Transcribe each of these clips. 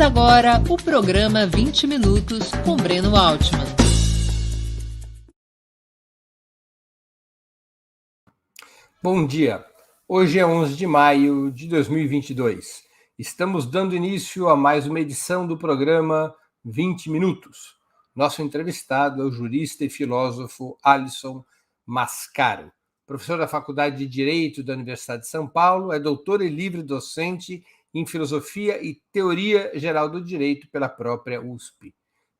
agora o programa 20 Minutos com Breno Altman. Bom dia. Hoje é 11 de maio de 2022. Estamos dando início a mais uma edição do programa 20 Minutos. Nosso entrevistado é o jurista e filósofo Alisson Mascaro. Professor da Faculdade de Direito da Universidade de São Paulo, é doutor e livre docente em Filosofia e Teoria Geral do Direito pela própria USP.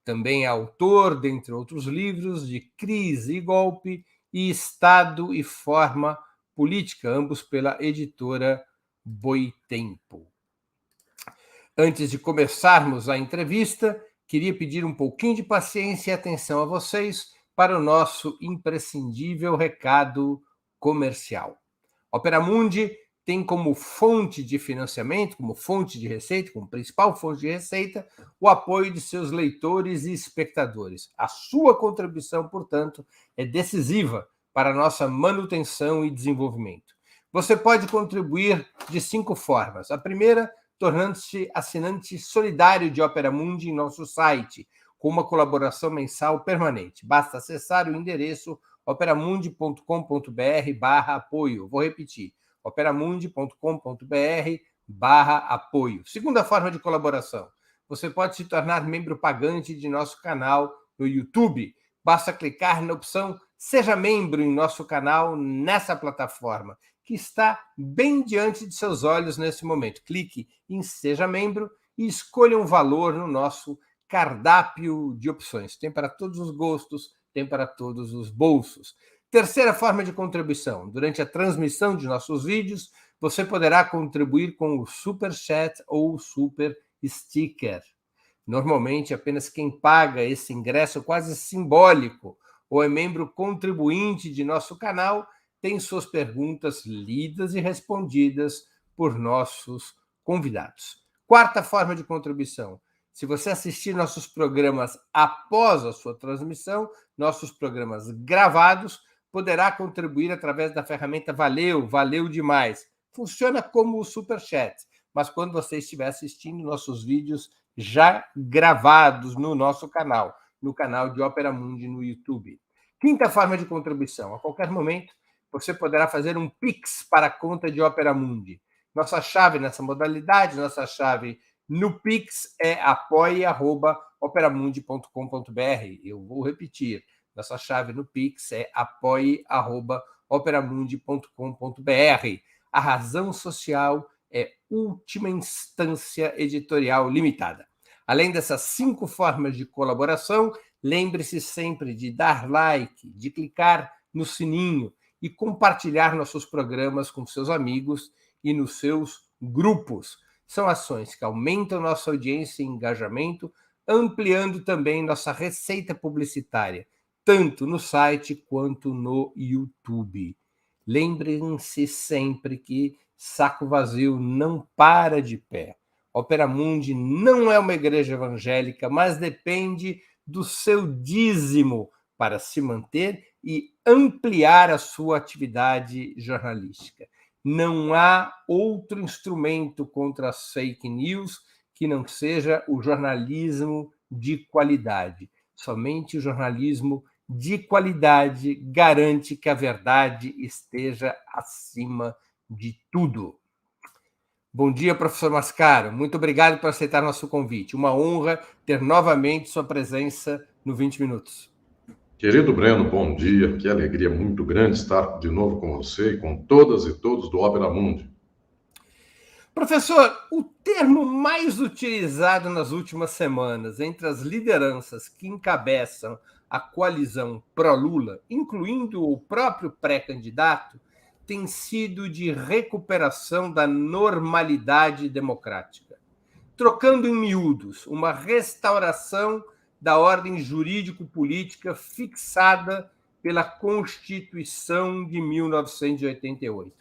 Também é autor, dentre outros livros, de Crise e Golpe e Estado e Forma Política, ambos pela editora Boitempo. Antes de começarmos a entrevista, queria pedir um pouquinho de paciência e atenção a vocês para o nosso imprescindível recado comercial. Opera Mundi tem como fonte de financiamento, como fonte de receita, como principal fonte de receita, o apoio de seus leitores e espectadores. A sua contribuição, portanto, é decisiva para a nossa manutenção e desenvolvimento. Você pode contribuir de 5 formas. A primeira, tornando-se assinante solidário de Opera Mundi em nosso site, com uma colaboração mensal permanente. Basta acessar o endereço operamundi.com.br/apoio. Vou repetir, operamundi.com.br/apoio. Segunda forma de colaboração, você pode se tornar membro pagante de nosso canal no YouTube. Basta clicar na opção Seja Membro em nosso canal nessa plataforma, que está bem diante de seus olhos nesse momento. Clique em Seja Membro e escolha um valor no nosso cardápio de opções. Tem para todos os gostos, tem para todos os bolsos. Terceira forma de contribuição. Durante a transmissão de nossos vídeos, você poderá contribuir com o Super Chat ou o Super Sticker. Normalmente, apenas quem paga esse ingresso quase simbólico ou é membro contribuinte de nosso canal tem suas perguntas lidas e respondidas por nossos convidados. Quarta forma de contribuição. Se você assistir nossos programas após a sua transmissão, nossos programas gravados, poderá contribuir através da ferramenta Valeu demais. Funciona como o Superchat, mas quando você estiver assistindo nossos vídeos já gravados no nosso canal, no canal de Opera Mundi no YouTube. Quinta forma de contribuição. A qualquer momento, você poderá fazer um Pix para a conta de Opera Mundi. Nossa chave nessa modalidade, nossa chave no Pix é apoie@operamundi.com.br. Eu vou repetir. Nossa chave no Pix é apoie@operamundi.com.br. A razão social é Última Instância Editorial Limitada. Além dessas 5 formas de colaboração, lembre-se sempre de dar like, de clicar no sininho e compartilhar nossos programas com seus amigos e nos seus grupos. São ações que aumentam nossa audiência e engajamento, ampliando também nossa receita publicitária, tanto no site quanto no YouTube. Lembrem-se sempre que saco vazio não para de pé. Opera Mundi não é uma igreja evangélica, mas depende do seu dízimo para se manter e ampliar a sua atividade jornalística. Não há outro instrumento contra as fake news que não seja o jornalismo de qualidade. Somente o jornalismo de qualidade garante que a verdade esteja acima de tudo. Bom dia, professor Mascaro. Muito obrigado por aceitar nosso convite. Uma honra ter novamente sua presença no 20 Minutos. Querido Breno, bom dia. Que alegria muito grande estar de novo com você e com todas e todos do Opera Mundi. Professor, o termo mais utilizado nas últimas semanas entre as lideranças que encabeçam a coalizão pró-Lula, incluindo o próprio pré-candidato, tem sido de recuperação da normalidade democrática. Trocando em miúdos, uma restauração da ordem jurídico-política fixada pela Constituição de 1988.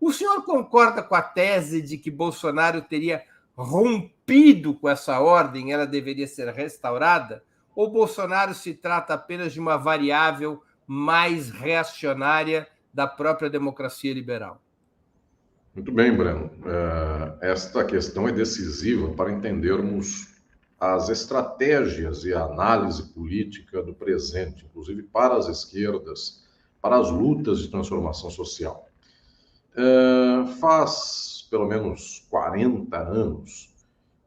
O senhor concorda com a tese de que Bolsonaro teria rompido com essa ordem, ela deveria ser restaurada? Ou Bolsonaro se trata apenas de uma variável mais reacionária da própria democracia liberal? Muito bem, Breno. Esta questão é decisiva para entendermos as estratégias e a análise política do presente, inclusive para as esquerdas, para as lutas de transformação social. Faz pelo menos 40 anos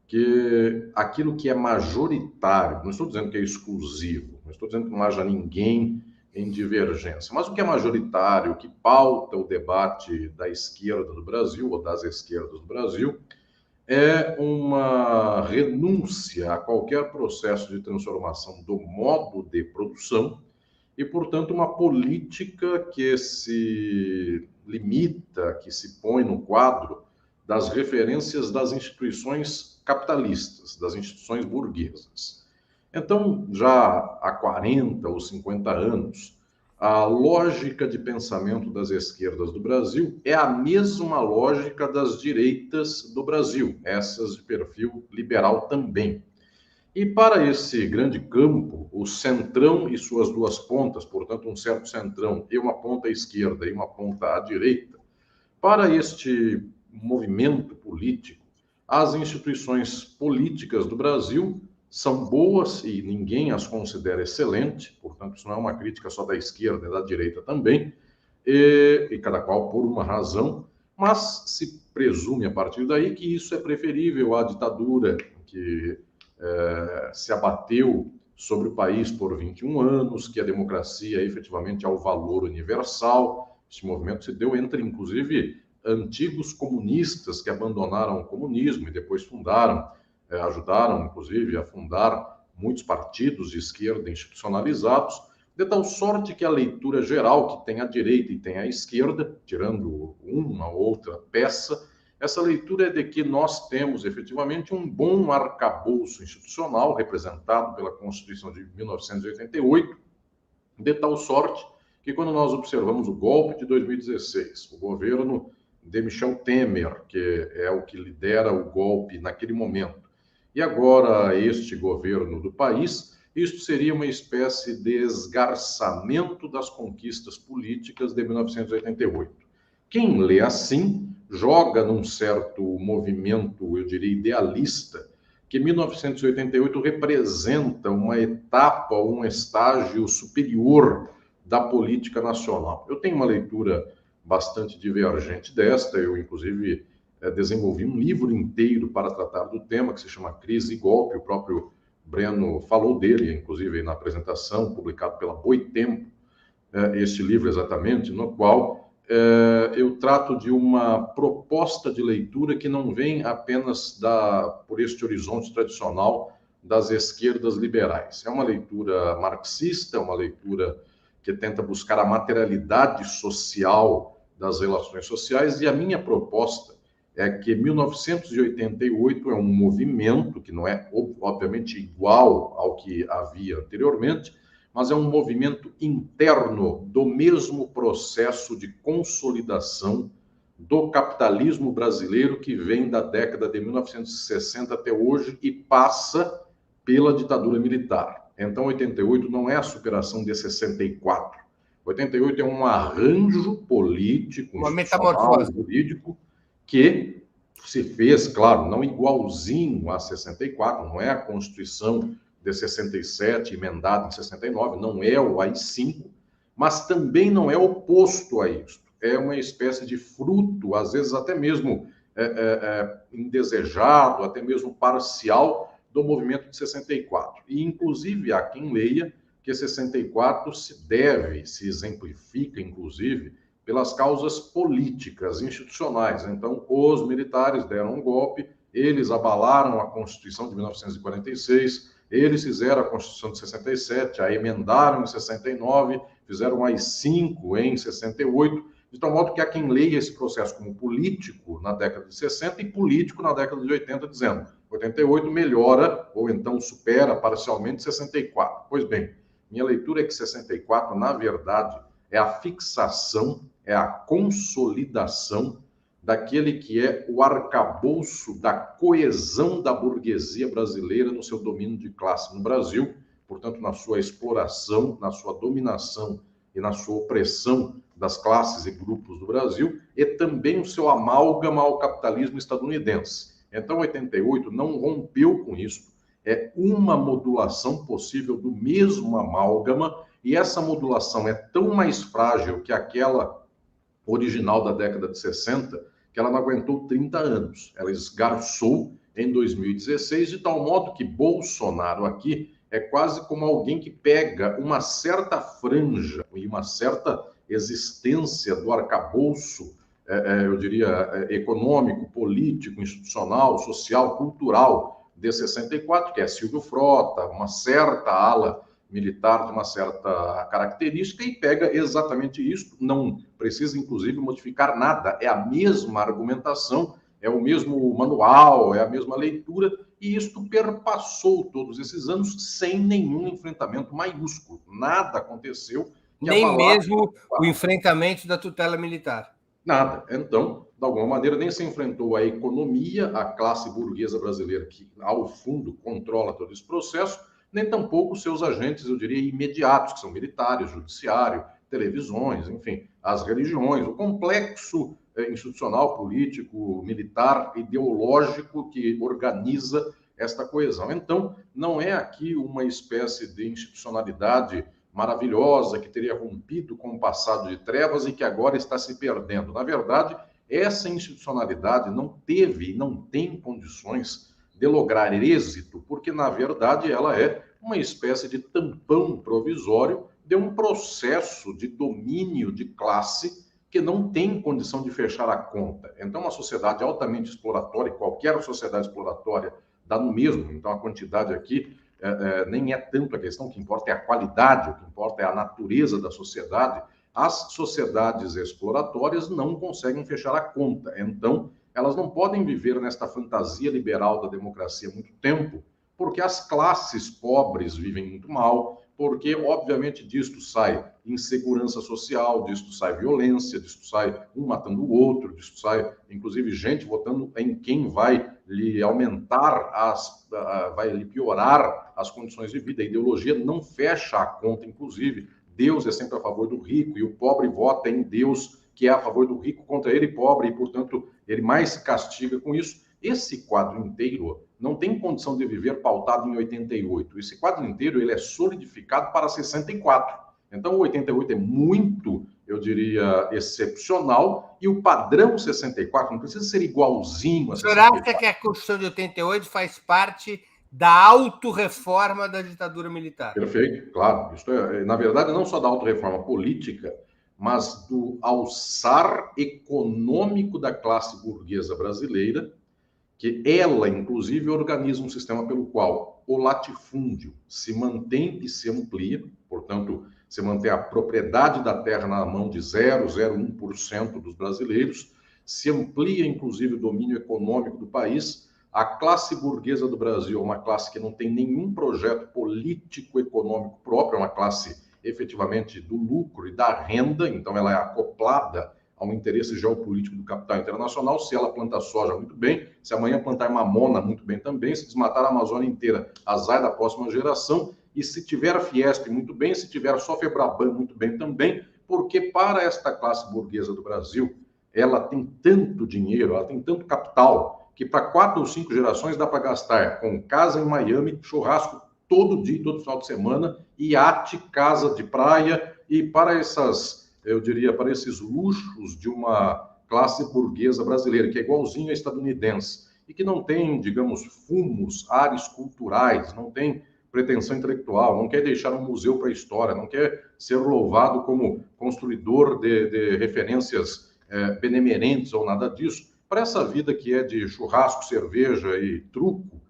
que aquilo que é majoritário, não estou dizendo que é exclusivo, não estou dizendo que não haja ninguém em divergência, mas o que é majoritário, o que pauta o debate da esquerda do Brasil, ou das esquerdas do Brasil, é uma renúncia a qualquer processo de transformação do modo de produção e, portanto, uma política que se limita, que se põe no quadro das referências das instituições capitalistas, das instituições burguesas. Então, já há 40 ou 50 anos, a lógica de pensamento das esquerdas do Brasil é a mesma lógica das direitas do Brasil, essas de perfil liberal também. E para esse grande campo, o centrão e suas duas pontas, portanto, um certo centrão e uma ponta à esquerda e uma ponta à direita, para este movimento político, as instituições políticas do Brasil são boas e ninguém as considera excelentes, portanto, isso não é uma crítica só da esquerda, é da direita também, e cada qual por uma razão, mas se presume a partir daí que isso é preferível à ditadura que se abateu sobre o país por 21 anos, que a democracia efetivamente é o valor universal. Este movimento se deu entre, inclusive, antigos comunistas que abandonaram o comunismo e depois ajudaram, inclusive, a fundar muitos partidos de esquerda institucionalizados, de tal sorte que a leitura geral, que tem a direita e tem a esquerda, tirando uma ou outra peça, essa leitura é de que nós temos, efetivamente, um bom arcabouço institucional, representado pela Constituição de 1988, de tal sorte que, quando nós observamos o golpe de 2016, o governo de Michel Temer, que é o que lidera o golpe naquele momento, e agora este governo do país, isto seria uma espécie de esgarçamento das conquistas políticas de 1988. Quem lê assim, joga num certo movimento, eu diria, idealista, que 1988 representa uma etapa, um estágio superior da política nacional. Eu tenho uma leitura bastante divergente desta, eu, inclusive, desenvolvi um livro inteiro para tratar do tema, que se chama Crise e Golpe, o próprio Breno falou dele, inclusive, na apresentação, publicado pela Boitempo, este livro exatamente, no qual eu trato de uma proposta de leitura que não vem apenas por este horizonte tradicional das esquerdas liberais. É uma leitura marxista, uma leitura que tenta buscar a materialidade social das relações sociais, e a minha proposta é que 1988 é um movimento que não é, obviamente, igual ao que havia anteriormente, mas é um movimento interno do mesmo processo de consolidação do capitalismo brasileiro que vem da década de 1960 até hoje e passa pela ditadura militar. Então, 88 não é a superação de 64. 88 é um arranjo político, uma metamorfose jurídico, que se fez, claro, não igualzinho a 64, não é a Constituição de 67, emendada em 69, não é o AI-5, mas também não é oposto a isso. É uma espécie de fruto, às vezes até mesmo indesejado, até mesmo parcial, do movimento de 64. E, inclusive, há quem leia que 64 se exemplifica, inclusive, pelas causas políticas, institucionais. Então, os militares deram um golpe, eles abalaram a Constituição de 1946, eles fizeram a Constituição de 67, a emendaram em 69, fizeram o AI-5 em 68, de tal modo que há quem leia esse processo como político na década de 60 e político na década de 80, dizendo 88 melhora ou então supera parcialmente 64. Pois bem, minha leitura é que 64, na verdade, é a fixação, é a consolidação daquele que é o arcabouço da coesão da burguesia brasileira no seu domínio de classe no Brasil, portanto, na sua exploração, na sua dominação e na sua opressão das classes e grupos do Brasil e também o seu amálgama ao capitalismo estadunidense. Então, 88 não rompeu com isso, é uma modulação possível do mesmo amálgama, e essa modulação é tão mais frágil que aquela original da década de 60, que ela não aguentou 30 anos. Ela esgarçou em 2016, de tal modo que Bolsonaro aqui é quase como alguém que pega uma certa franja e uma certa existência do arcabouço, eu diria, econômico, político, institucional, social, cultural de 64, que é Silvio Frota, uma certa ala militar de uma certa característica, e pega exatamente isso, não precisa, inclusive, modificar nada, é a mesma argumentação, é o mesmo manual, é a mesma leitura, e isto perpassou todos esses anos sem nenhum enfrentamento maiúsculo. Nada aconteceu. Nem mesmo o enfrentamento da tutela militar. Nada. Então, de alguma maneira, nem se enfrentou a economia, a classe burguesa brasileira, que, ao fundo, controla todo esse processo, nem tampouco seus agentes, eu diria, imediatos, que são militares, judiciário, televisões, enfim, as religiões, o complexo institucional, político, militar, ideológico que organiza esta coesão. Então, não é aqui uma espécie de institucionalidade maravilhosa que teria rompido com o passado de trevas e que agora está se perdendo. Na verdade, essa institucionalidade não teve e não tem condições de lograr êxito, porque, na verdade, ela é uma espécie de tampão provisório de um processo de domínio de classe que não tem condição de fechar a conta. Então, uma sociedade altamente exploratória, qualquer sociedade exploratória dá no mesmo, então a quantidade aqui nem é tanto a questão, o que importa é a qualidade, o que importa é a natureza da sociedade. As sociedades exploratórias não conseguem fechar a conta, então elas não podem viver nesta fantasia liberal da democracia há muito tempo, porque as classes pobres vivem muito mal, porque, obviamente, disto sai insegurança social, disto sai violência, disto sai um matando o outro, disto sai, inclusive, gente votando em quem vai lhe aumentar, vai lhe piorar as condições de vida. A ideologia não fecha a conta, inclusive. Deus é sempre a favor do rico e o pobre vota em Deus, que é a favor do rico contra ele pobre, e, portanto, ele mais se castiga com isso. Esse quadro inteiro não tem condição de viver pautado em 88. Esse quadro inteiro ele é solidificado para 64. Então, o 88 é muito, eu diria, excepcional, e o padrão 64 não precisa ser igualzinho a 64. O senhor acha que a Constituição de 88 faz parte da autorreforma da ditadura militar? Perfeito, claro. Isto é, na verdade, não só da autorreforma política, mas do alçar econômico da classe burguesa brasileira, que ela, inclusive, organiza um sistema pelo qual o latifúndio se mantém e se amplia, portanto, se mantém a propriedade da terra na mão de 0,01% dos brasileiros, se amplia, inclusive, o domínio econômico do país. A classe burguesa do Brasil é uma classe que não tem nenhum projeto político-econômico próprio, é uma classe, efetivamente, do lucro e da renda, então ela é acoplada ao interesse geopolítico do capital internacional. Se ela plantar soja, muito bem. Se amanhã plantar mamona, muito bem também. Se desmatar a Amazônia inteira, azar da próxima geração. E se tiver a Fiesp, muito bem. Se tiver só Febraban, muito bem também. Porque para esta classe burguesa do Brasil, ela tem tanto dinheiro, ela tem tanto capital, que para 4 ou 5 gerações dá para gastar com casa em Miami, churrasco todo dia, todo final de semana, iate, casa de praia, e para essas, eu diria, para esses luxos de uma classe burguesa brasileira, que é igualzinho à estadunidense, e que não tem, digamos, fumos, ares culturais, não tem pretensão intelectual, não quer deixar um museu para a história, não quer ser louvado como construidor de referências benemerentes ou nada disso. Para essa vida que é de churrasco, cerveja e truco,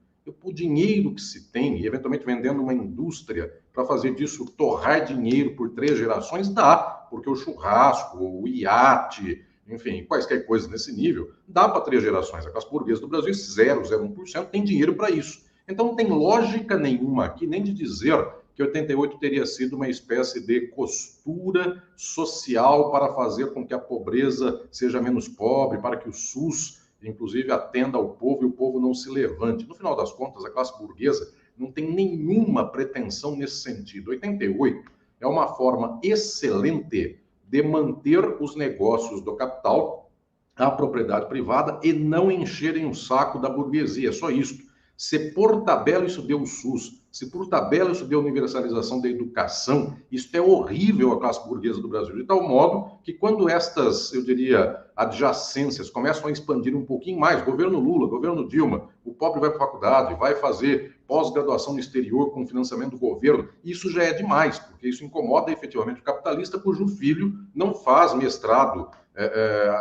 o dinheiro que se tem, e eventualmente vendendo uma indústria para fazer disso torrar dinheiro por 3 gerações, dá, porque o churrasco, o iate, enfim, quaisquer coisas nesse nível, dá para 3 gerações. A classe burguesa do Brasil, 0,01%, tem dinheiro para isso. Então não tem lógica nenhuma aqui, nem de dizer que 88 teria sido uma espécie de costura social para fazer com que a pobreza seja menos pobre, para que o SUS, inclusive, atenda ao povo e o povo não se levante. No final das contas, a classe burguesa não tem nenhuma pretensão nesse sentido. 88 é uma forma excelente de manter os negócios do capital, a propriedade privada, e não encherem o saco da burguesia. É só isso. Se por tabela isso deu o SUS, se por tabela isso deu a universalização da educação, isso é horrível à classe burguesa do Brasil, de tal modo que quando estas, eu diria, adjacências começam a expandir um pouquinho mais, governo Lula, governo Dilma, o pobre vai para a faculdade, vai fazer pós-graduação no exterior com financiamento do governo, isso já é demais, porque isso incomoda efetivamente o capitalista cujo filho não faz mestrado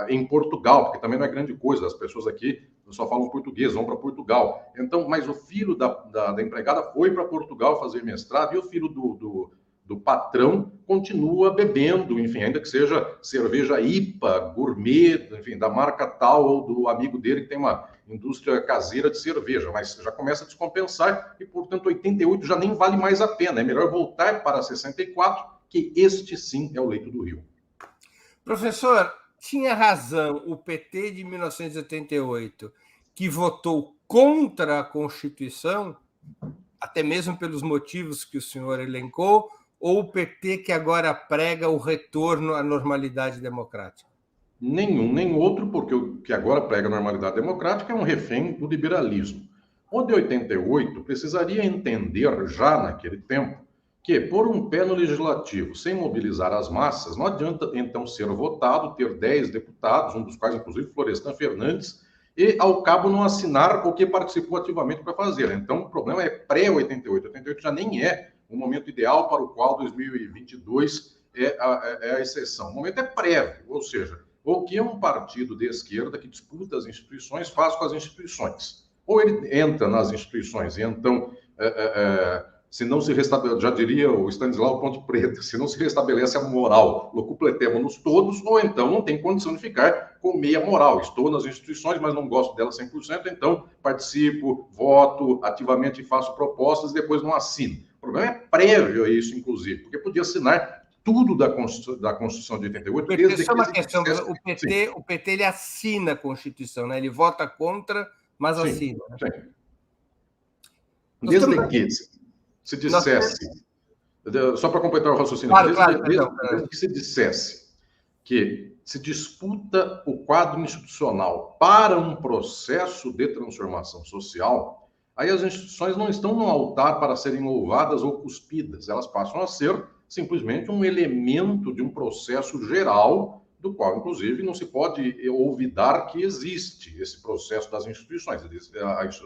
em Portugal, porque também não é grande coisa, as pessoas aqui só falam português, vão para Portugal. Então, mas o filho da empregada foi para Portugal fazer mestrado e o filho do patrão continua bebendo, enfim, ainda que seja cerveja IPA, gourmet, enfim, da marca tal ou do amigo dele que tem uma indústria caseira de cerveja, mas já começa a descompensar e, portanto, 88 já nem vale mais a pena. É melhor voltar para 64, que este sim é o leito do rio. Professor, tinha razão o PT de 1988, que votou contra a Constituição, até mesmo pelos motivos que o senhor elencou, ou o PT que agora prega o retorno à normalidade democrática? Nenhum, nem outro, porque o que agora prega a normalidade democrática é um refém do liberalismo. O de 88 precisaria entender, já naquele tempo, que pôr um pé no legislativo sem mobilizar as massas, não adianta então ser votado, ter 10 deputados, um dos quais inclusive Florestan Fernandes, e ao cabo não assinar o que participou ativamente para fazer. Então o problema é pré-88. 88 já nem é o momento ideal para o qual 2022 é a exceção. O momento é prévio, ou seja, o que um partido de esquerda que disputa as instituições faz com as instituições. Ou ele entra nas instituições e então... se não se restabelece, já diria o Stanislau Ponte Preta, se não se restabelece a moral, locupletemo-nos todos, ou então não tem condição de ficar com meia moral. Estou nas instituições, mas não gosto delas 100%, então participo, voto ativamente e faço propostas e depois não assino. O problema é prévio a isso, inclusive, porque podia assinar tudo da Constituição de 88. Desde uma questão, o PT ele assina a Constituição, né? Ele vota contra, mas sim, assina. Sim. Desde que se dissesse, só para completar o raciocínio, desde que se dissesse que se disputa o quadro institucional para um processo de transformação social, aí as instituições não estão no altar para serem louvadas ou cuspidas, elas passam a ser simplesmente um elemento de um processo geral, do qual, inclusive, não se pode olvidar que existe esse processo das instituições.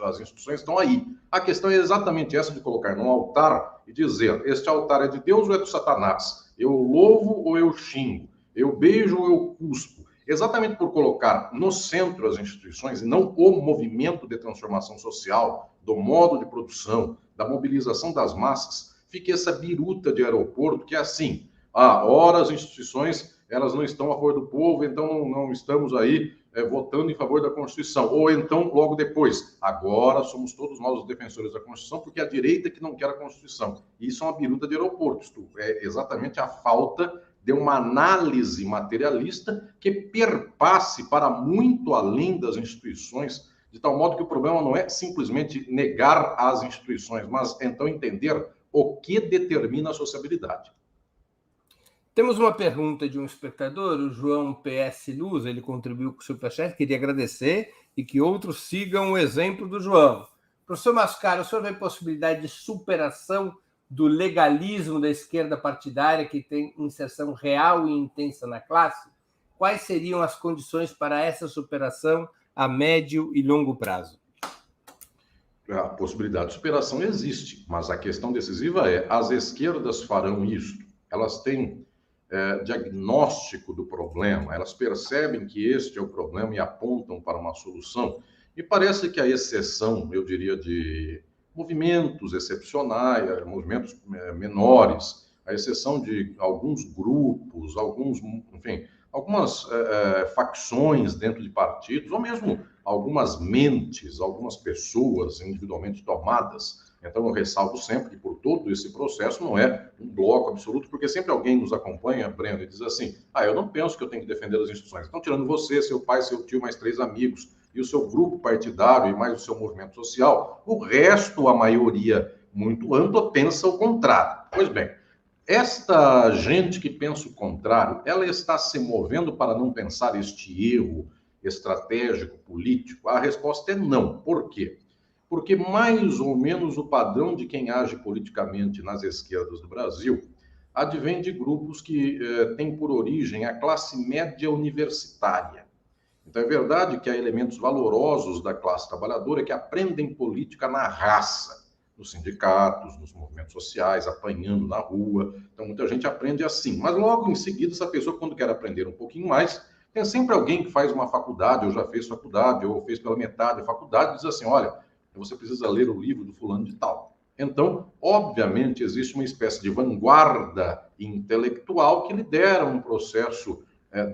As instituições estão aí. A questão é exatamente essa de colocar num altar e dizer, este altar é de Deus ou é do Satanás? Eu louvo ou eu xingo? Eu beijo ou eu cuspo? Exatamente por colocar no centro as instituições e não o movimento de transformação social, do modo de produção, da mobilização das massas, fica essa biruta de aeroporto que é assim, ora as instituições elas não estão a favor do povo, então não estamos aí votando em favor da Constituição. Ou então, logo depois, agora somos todos nós os defensores da Constituição, porque é a direita que não quer a Constituição. Isso é uma biruta de aeroporto. Isto é exatamente a falta de uma análise materialista que perpasse para muito além das instituições, de tal modo que o problema não é simplesmente negar as instituições, mas então entender o que determina a sociabilidade. Temos uma pergunta de um espectador, o João PS Luz, ele contribuiu com o Superchat, queria agradecer e que outros sigam o exemplo do João. Professor Mascaro, o senhor vê possibilidade de superação do legalismo da esquerda partidária que tem inserção real e intensa na classe? Quais seriam as condições para essa superação a médio e longo prazo? A possibilidade de superação existe, mas a questão decisiva é, as esquerdas farão isso? Elas têm diagnóstico do problema, elas percebem que este é o problema e apontam para uma solução. E parece que a exceção, eu diria, de movimentos excepcionais, movimentos menores, a exceção de alguns grupos, algumas facções dentro de partidos, ou mesmo algumas mentes, algumas pessoas individualmente tomadas. Então, eu ressalvo sempre que por todo esse processo não é um bloco absoluto, porque sempre alguém nos acompanha, Breno, e diz assim, eu não penso que eu tenho que defender as instituições. Então, tirando você, seu pai, seu tio, mais 3 amigos, e o seu grupo partidário, e mais o seu movimento social, o resto, a maioria muito ampla, pensa o contrário. Pois bem, esta gente que pensa o contrário, ela está se movendo para não pensar este erro estratégico, político? A resposta é não. Por quê? Porque mais ou menos o padrão de quem age politicamente nas esquerdas do Brasil advém de grupos que têm por origem a classe média universitária. Então é verdade que há elementos valorosos da classe trabalhadora que aprendem política na raça, nos sindicatos, nos movimentos sociais, apanhando na rua. Então muita gente aprende assim. Mas logo em seguida, essa pessoa, quando quer aprender um pouquinho mais, tem sempre alguém que faz uma faculdade, ou já fez faculdade, ou fez pela metade da faculdade, e diz assim, olha, você precisa ler o livro do fulano de tal. Então, obviamente, existe uma espécie de vanguarda intelectual que lidera um processo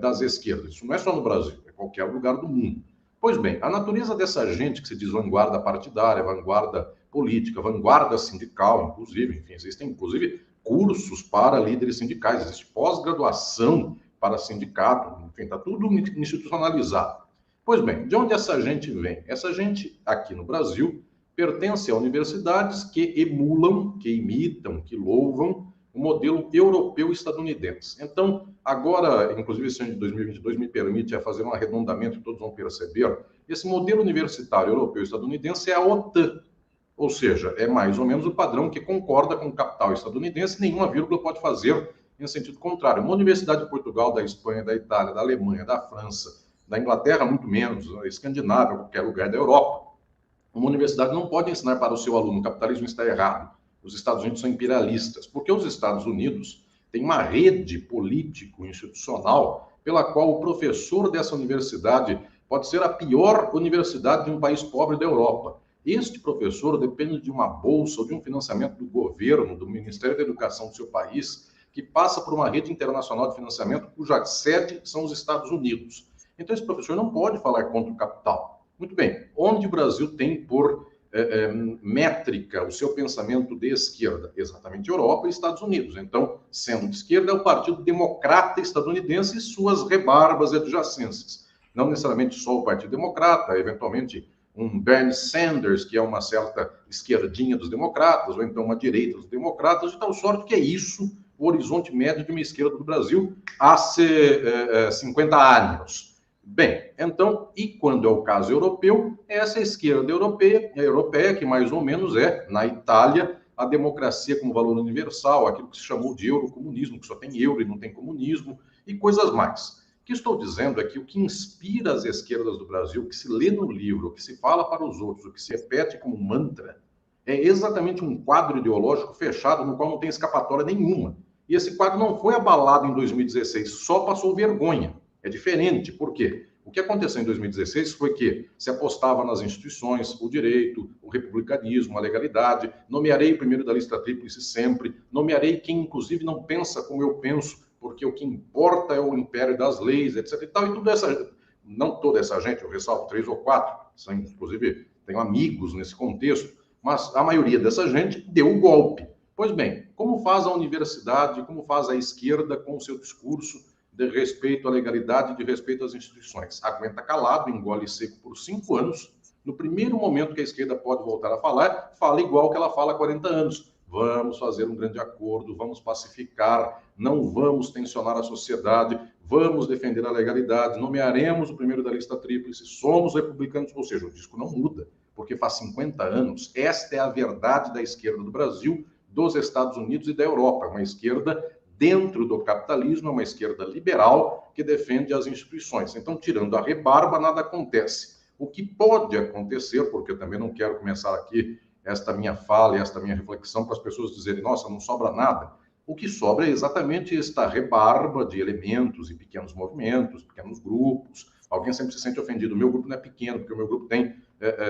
das esquerdas. Isso não é só no Brasil, é em qualquer lugar do mundo. Pois bem, a natureza dessa gente que se diz vanguarda partidária, vanguarda política, vanguarda sindical, inclusive, enfim, existem inclusive cursos para líderes sindicais, existe pós-graduação para sindicato, enfim, está tudo institucionalizado. Pois bem, de onde essa gente vem? Essa gente, aqui no Brasil, pertence a universidades que emulam, que imitam, que louvam o modelo europeu estadunidense. Então, agora, inclusive esse ano de 2022 me permite fazer um arredondamento que todos vão perceber, esse modelo universitário europeu estadunidense é a OTAN, ou seja, é mais ou menos o padrão que concorda com o capital estadunidense, nenhuma vírgula pode fazer em sentido contrário. Uma universidade de Portugal, da Espanha, da Itália, da Alemanha, da França, da Inglaterra, muito menos, da Escandinávia, qualquer lugar da Europa, uma universidade não pode ensinar para o seu aluno o capitalismo está errado. Os Estados Unidos são imperialistas, porque os Estados Unidos têm uma rede político-institucional pela qual o professor dessa universidade pode ser a pior universidade de um país pobre da Europa. Este professor depende de uma bolsa ou de um financiamento do governo, do Ministério da Educação do seu país, que passa por uma rede internacional de financiamento cuja sede são os Estados Unidos. Então, esse professor não pode falar contra o capital. Muito bem, onde o Brasil tem por métrica o seu pensamento de esquerda? Exatamente Europa e Estados Unidos. Então, sendo de esquerda, é o Partido Democrata estadunidense e suas rebarbas adjacências. Não necessariamente só o Partido Democrata, eventualmente um Bernie Sanders, que é uma certa esquerdinha dos democratas, ou então uma direita dos democratas, de tal sorte que é isso o horizonte médio de uma esquerda do Brasil há 50 anos. Bem, então, e quando é o caso europeu, essa esquerda europeia, que mais ou menos é, na Itália, a democracia como valor universal, aquilo que se chamou de eurocomunismo, que só tem euro e não tem comunismo, e coisas mais. O que estou dizendo é que o que inspira as esquerdas do Brasil, o que se lê no livro, o que se fala para os outros, o que se repete como mantra, é exatamente um quadro ideológico fechado no qual não tem escapatória nenhuma. E esse quadro não foi abalado em 2016, só passou vergonha. É diferente, por quê? O que aconteceu em 2016 foi que se apostava nas instituições, o direito, o republicanismo, a legalidade, nomearei o primeiro da lista tríplice sempre, nomearei quem, inclusive, não pensa como eu penso, porque o que importa é o império das leis, etc. E tal, e tudo essa, não toda essa gente, eu ressalto 3 ou 4, são, inclusive, tenho amigos nesse contexto, mas a maioria dessa gente deu o golpe. Pois bem, como faz a universidade, como faz a esquerda com o seu discurso de respeito à legalidade, de respeito às instituições? Aguenta calado, engole seco por 5 anos. No primeiro momento que a esquerda pode voltar a falar, fala igual que ela fala há 40 anos. Vamos fazer um grande acordo, vamos pacificar, não vamos tensionar a sociedade, vamos defender a legalidade, nomearemos o primeiro da lista tríplice, somos republicanos. Ou seja, o disco não muda, porque faz 50 anos. Esta é a verdade da esquerda do Brasil, dos Estados Unidos e da Europa. Uma esquerda dentro do capitalismo, é uma esquerda liberal que defende as instituições. Então, tirando a rebarba, nada acontece. O que pode acontecer, porque eu também não quero começar aqui esta minha fala e esta minha reflexão para as pessoas dizerem, nossa, não sobra nada. O que sobra é exatamente esta rebarba de elementos e pequenos movimentos, pequenos grupos. Alguém sempre se sente ofendido. O meu grupo não é pequeno, porque o meu grupo tem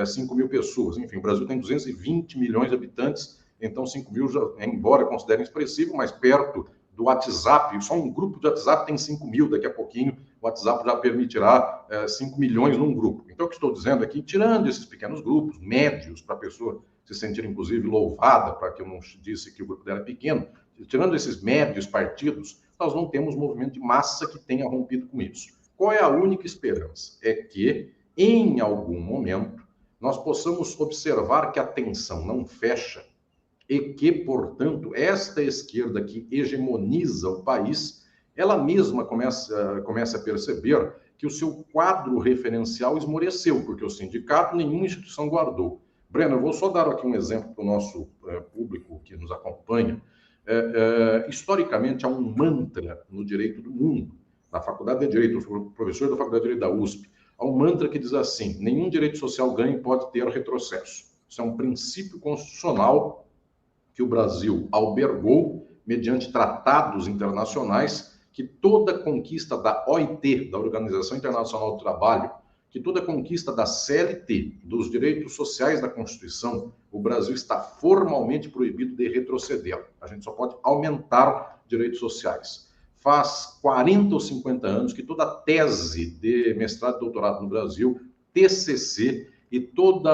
5 mil pessoas. Enfim, o Brasil tem 220 milhões de habitantes, então 5 mil, já, embora considerem expressivo, mas perto do WhatsApp, só um grupo de WhatsApp tem 5 mil, daqui a pouquinho o WhatsApp já permitirá 5 milhões num grupo. Então, o que estou dizendo aqui, tirando esses pequenos grupos, médios, para a pessoa se sentir, inclusive, louvada, para que eu não disse que o grupo dela é pequeno, tirando esses médios partidos, nós não temos movimento de massa que tenha rompido com isso. Qual é a única esperança? É que, em algum momento, nós possamos observar que a tensão não fecha e que, portanto, esta esquerda que hegemoniza o país, ela mesma começa a perceber que o seu quadro referencial esmoreceu, porque o sindicato nenhuma instituição guardou. Breno, eu vou só dar aqui um exemplo para o nosso público que nos acompanha. Historicamente, há um mantra no direito do mundo, na Faculdade de Direito, eu sou professor da Faculdade de Direito da USP, há um mantra que diz assim: nenhum direito social ganho pode ter retrocesso. Isso é um princípio constitucional que o Brasil albergou mediante tratados internacionais, que toda conquista da OIT, da Organização Internacional do Trabalho, que toda conquista da CLT, dos direitos sociais da Constituição, o Brasil está formalmente proibido de retroceder. A gente só pode aumentar direitos sociais. Faz 40 ou 50 anos que toda tese de mestrado e doutorado no Brasil, TCC, e todo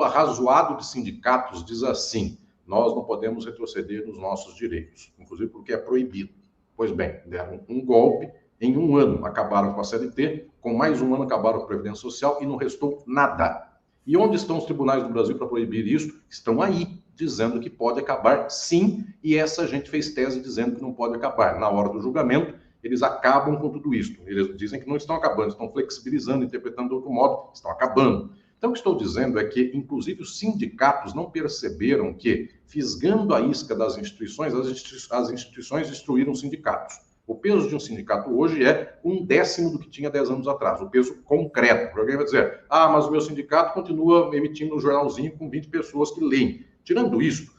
arrazoado de sindicatos diz assim: nós não podemos retroceder nos nossos direitos, inclusive porque é proibido. Pois bem, deram um golpe, em um ano acabaram com a CLT, com mais um ano acabaram com a Previdência Social e não restou nada. E onde estão os tribunais do Brasil para proibir isso? Estão aí, dizendo que pode acabar sim, e essa gente fez tese dizendo que não pode acabar. Na hora do julgamento, eles acabam com tudo isso. Eles dizem que não estão acabando, estão flexibilizando, interpretando de outro modo, estão acabando. Então, o que estou dizendo é que, inclusive, os sindicatos não perceberam que, fisgando a isca das instituições, as instituições destruíram os sindicatos. O peso de um sindicato hoje é 1/10 do que tinha 10 anos atrás, o peso concreto. Porque alguém vai dizer: ah, mas o meu sindicato continua emitindo um jornalzinho com 20 pessoas que leem. Tirando isso,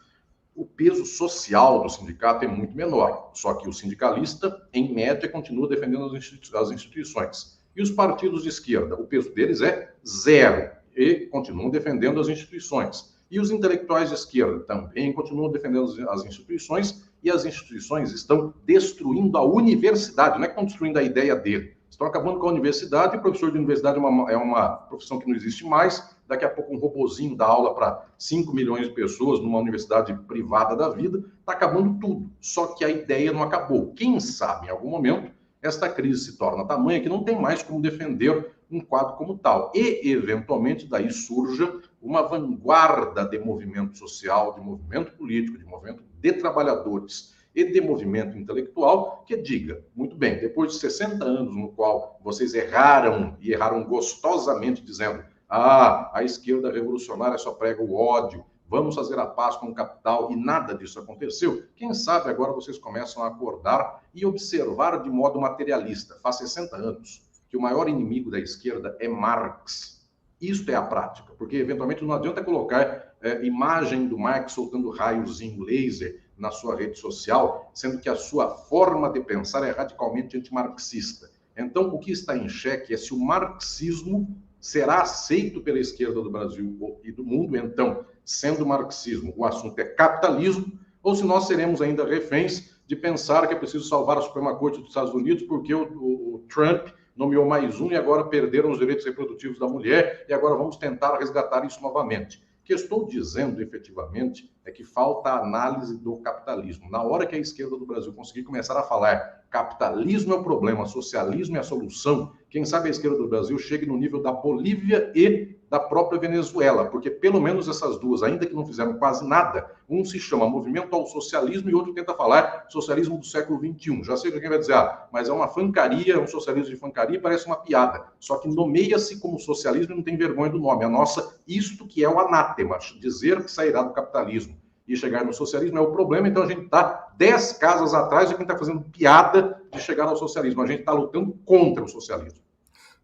o peso social do sindicato é muito menor. Só que o sindicalista, em média, continua defendendo as instituições. E os partidos de esquerda, o peso deles é zero. E continuam defendendo as instituições. E os intelectuais de esquerda também continuam defendendo as instituições, e as instituições estão destruindo a universidade. Não é que estão destruindo a ideia dele. Estão acabando com a universidade, e professor de universidade é uma profissão que não existe mais. Daqui a pouco um robozinho dá aula para 5 milhões de pessoas numa universidade privada da vida. Está acabando tudo. Só que a ideia não acabou. Quem sabe, em algum momento, esta crise se torna tamanha que não tem mais como defender um quadro como tal. E, eventualmente, daí surja uma vanguarda de movimento social, de movimento político, de movimento de trabalhadores e de movimento intelectual que diga: muito bem, depois de 60 anos no qual vocês erraram, e erraram gostosamente, dizendo: ah, a esquerda revolucionária só prega o ódio, vamos fazer a paz com o capital, e nada disso aconteceu. Quem sabe agora vocês começam a acordar e observar de modo materialista. Faz 60 anos que o maior inimigo da esquerda é Marx. Isto é a prática, porque eventualmente não adianta colocar imagem do Marx soltando raiozinho laser na sua rede social, sendo que a sua forma de pensar é radicalmente antimarxista. Então, o que está em xeque é se o marxismo será aceito pela esquerda do Brasil e do mundo. Então, sendo marxismo, o assunto é capitalismo, ou se nós seremos ainda reféns de pensar que é preciso salvar a Suprema Corte dos Estados Unidos porque o Trump nomeou mais um e agora perderam os direitos reprodutivos da mulher e agora vamos tentar resgatar isso novamente. O que estou dizendo, efetivamente, é que falta a análise do capitalismo. Na hora que a esquerda do Brasil conseguir começar a falar capitalismo é o problema, socialismo é a solução, quem sabe a esquerda do Brasil chegue no nível da Bolívia e da própria Venezuela, porque pelo menos essas duas, ainda que não fizeram quase nada, um se chama Movimento ao Socialismo e outro tenta falar socialismo do século XXI. Já sei que alguém vai dizer: ah, mas é uma fancaria, é um socialismo de fancaria, parece uma piada. Só que nomeia-se como socialismo e não tem vergonha do nome. A nossa, isto que é o anátema, dizer que sairá do capitalismo e chegar no socialismo é o problema. Então a gente está 10 casas atrás de quem está fazendo piada de chegar ao socialismo. A gente está lutando contra o socialismo.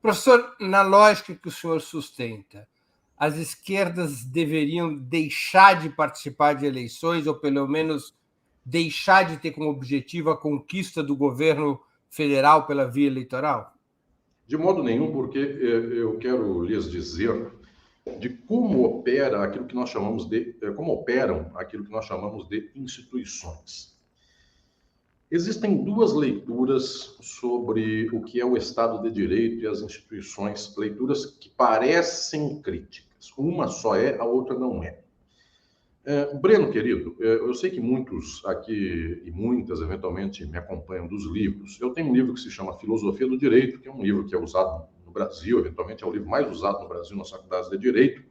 Professor, na lógica que o senhor sustenta, as esquerdas deveriam deixar de participar de eleições, ou pelo menos deixar de ter como objetivo a conquista do governo federal pela via eleitoral? De modo nenhum, porque eu quero lhes dizer de como opera aquilo que nós chamamos de, como operam aquilo que nós chamamos de instituições. Existem duas leituras sobre o que é o Estado de Direito e as instituições, leituras que parecem críticas. Uma só é, a outra não é. Breno, querido, eu sei que muitos aqui e muitas, eventualmente, me acompanham dos livros. Eu tenho um livro que se chama Filosofia do Direito, que é um livro que é usado no Brasil, eventualmente é o livro mais usado no Brasil nas faculdades de Direito.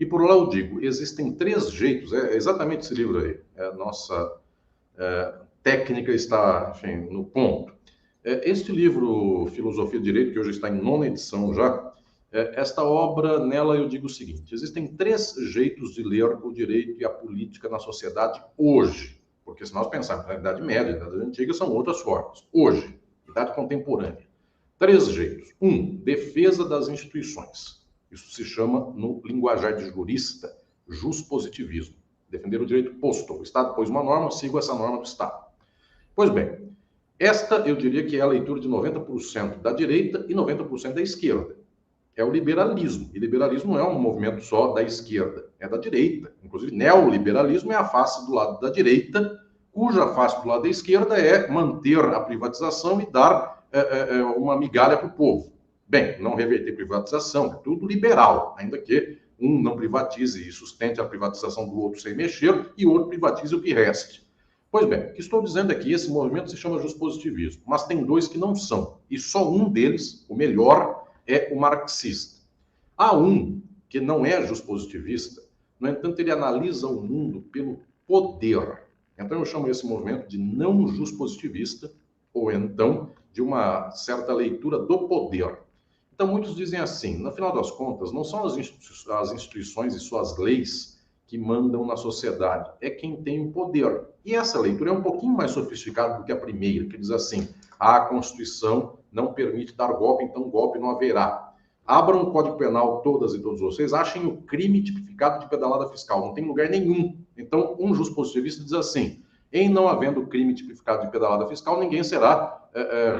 E por lá eu digo, existem 3 jeitos, é exatamente esse livro aí, a nossa técnica está, enfim, no ponto. Este livro, Filosofia do Direito, que hoje está em 9ª edição já, esta obra, nela eu digo o seguinte, existem 3 jeitos de ler o direito e a política na sociedade hoje, porque se nós pensarmos na Idade Média, na Idade Antiga, são outras formas. Hoje, Idade Contemporânea. 3 jeitos. 1, defesa das instituições. Isso se chama, no linguajar de jurista, juspositivismo. Defender o direito posto. O Estado pôs uma norma, sigo essa norma do Estado. Pois bem, esta eu diria que é a leitura de 90% da direita e 90% da esquerda. É o liberalismo. E liberalismo não é um movimento só da esquerda, é da direita. Inclusive, neoliberalismo é a face do lado da direita, cuja face do lado da esquerda é manter a privatização e dar uma migalha para o povo. Bem, não reverter privatização, é tudo liberal, ainda que um não privatize e sustente a privatização do outro sem mexer e o outro privatize o que reste. Pois bem, o que estou dizendo é que esse movimento se chama juspositivismo, mas tem 2 que não são, e só um deles, o melhor, é o marxista. Há um que não é juspositivista, no entanto, ele analisa o mundo pelo poder. Então, eu chamo esse movimento de não juspositivista, ou então de uma certa leitura do poder. Então, muitos dizem assim, no final das contas, não são as instituições e suas leis que mandam na sociedade, é quem tem o poder. E essa leitura é um pouquinho mais sofisticada do que a primeira, que diz assim, a Constituição não permite dar golpe, então golpe não haverá. Abram o Código Penal, todas e todos vocês, achem o crime tipificado de pedalada fiscal, não tem lugar nenhum. Então, um juspositivista diz assim, em não havendo crime tipificado de pedalada fiscal, ninguém será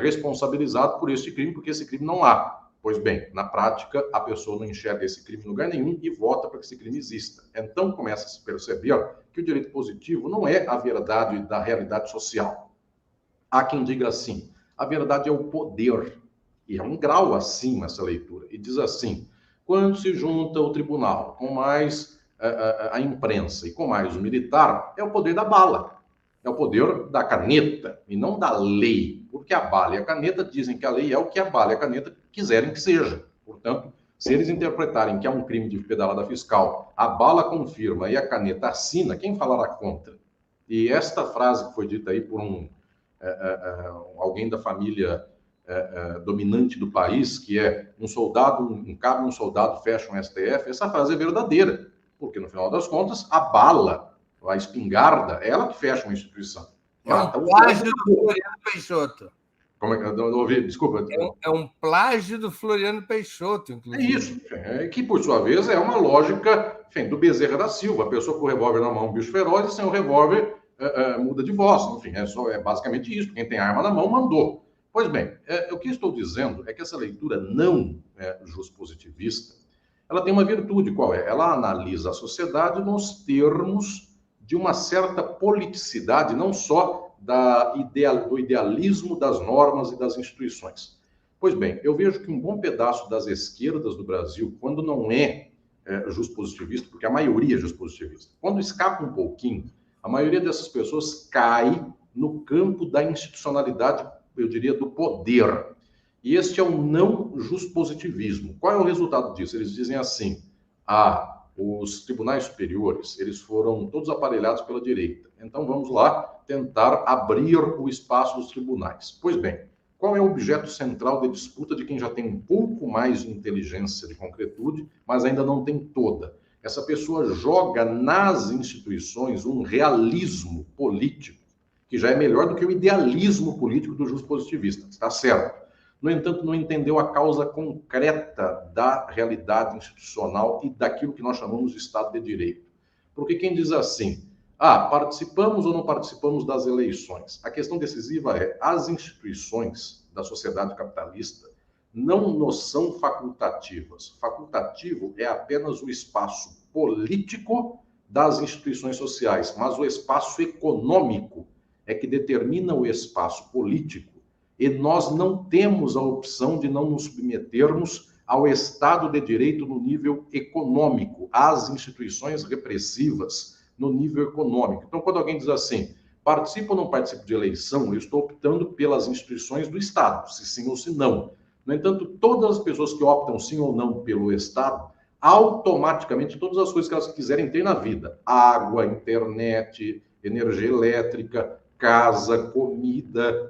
responsabilizado por este crime, porque esse crime não há. Pois bem, na prática, a pessoa não enxerga esse crime em lugar nenhum e vota para que esse crime exista. Então, começa a se perceber que o direito positivo não é a verdade da realidade social. Há quem diga assim, a verdade é o poder. E é um grau acima essa leitura. E diz assim, quando se junta o tribunal com mais a imprensa e com mais o militar, é o poder da bala. É o poder da caneta e não da lei. Porque a bala e a caneta dizem que a lei é o que a bala e a caneta quiserem que seja. Portanto, se eles interpretarem que é um crime de pedalada fiscal, a bala confirma e a caneta assina, quem falará contra? E esta frase que foi dita aí por alguém da família dominante do país, que é um soldado, um cabo, um soldado fecha um STF, essa frase é verdadeira. Porque, no final das contas, a bala, a espingarda, é ela que fecha uma instituição. É um plágio do Floriano Peixoto. Como é que eu não ouvi? Desculpa. É um plágio do Floriano Peixoto, inclusive. É isso. Que, por sua vez, é uma lógica, enfim, do Bezerra da Silva. A pessoa com o revólver na mão, um bicho feroz, e sem o revólver muda de voz. Enfim, é basicamente isso. Quem tem arma na mão, mandou. Pois bem, o que estou dizendo é que essa leitura não juspositivista, ela tem uma virtude, qual é? Ela analisa a sociedade nos termos de uma certa politicidade, não só do idealismo das normas e das instituições. Pois bem, eu vejo que um bom pedaço das esquerdas do Brasil, quando não é juspositivista, porque a maioria é juspositivista, quando escapa um pouquinho, a maioria dessas pessoas cai no campo da institucionalidade, eu diria, do poder. E este é o não juspositivismo. Qual é o resultado disso? Eles dizem assim, os tribunais superiores, eles foram todos aparelhados pela direita. Então, vamos lá tentar abrir o espaço dos tribunais. Pois bem, qual é o objeto central de disputa de quem já tem um pouco mais de inteligência, de concretude, mas ainda não tem toda? Essa pessoa joga nas instituições um realismo político, que já é melhor do que o idealismo político do juspositivista. Está certo. No entanto, não entendeu a causa concreta da realidade institucional e daquilo que nós chamamos de Estado de Direito. Porque quem diz assim, participamos ou não participamos das eleições? A questão decisiva é, as instituições da sociedade capitalista não nos são facultativas. Facultativo é apenas o espaço político das instituições sociais, mas o espaço econômico é que determina o espaço político. E nós não temos a opção de não nos submetermos ao Estado de Direito no nível econômico, às instituições repressivas no nível econômico. Então, quando alguém diz assim, participo ou não participo de eleição, eu estou optando pelas instituições do Estado, se sim ou se não. No entanto, todas as pessoas que optam sim ou não pelo Estado automaticamente todas as coisas que elas quiserem ter na vida. Água, internet, energia elétrica, casa, comida,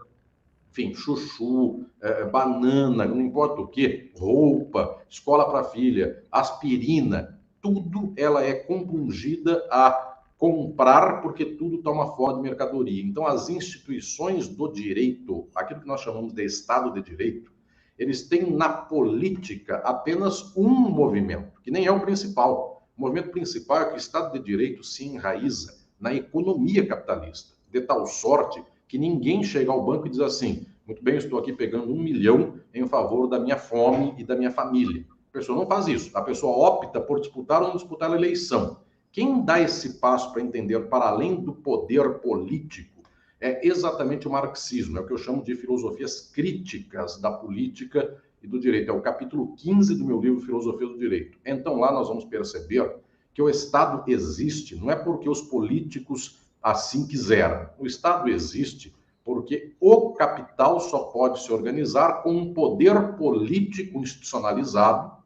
enfim, chuchu, banana, não importa o que, roupa, escola para filha, aspirina, tudo ela é compungida a comprar porque tudo está uma forma de mercadoria. Então, as instituições do direito, aquilo que nós chamamos de Estado de Direito, eles têm na política apenas um movimento, que nem é o principal. O movimento principal é que o Estado de Direito se enraiza na economia capitalista, de tal sorte que ninguém chega ao banco e diz assim, muito bem, estou aqui pegando 1 milhão em favor da minha fome e da minha família. A pessoa não faz isso. A pessoa opta por disputar ou não disputar a eleição. Quem dá esse passo para entender para além do poder político é exatamente o marxismo, é o que eu chamo de filosofias críticas da política e do direito. É o capítulo 15 do meu livro Filosofia do Direito. Então lá nós vamos perceber que o Estado existe, não é porque os políticos assim quiseram. O Estado existe porque o capital só pode se organizar com um poder político institucionalizado,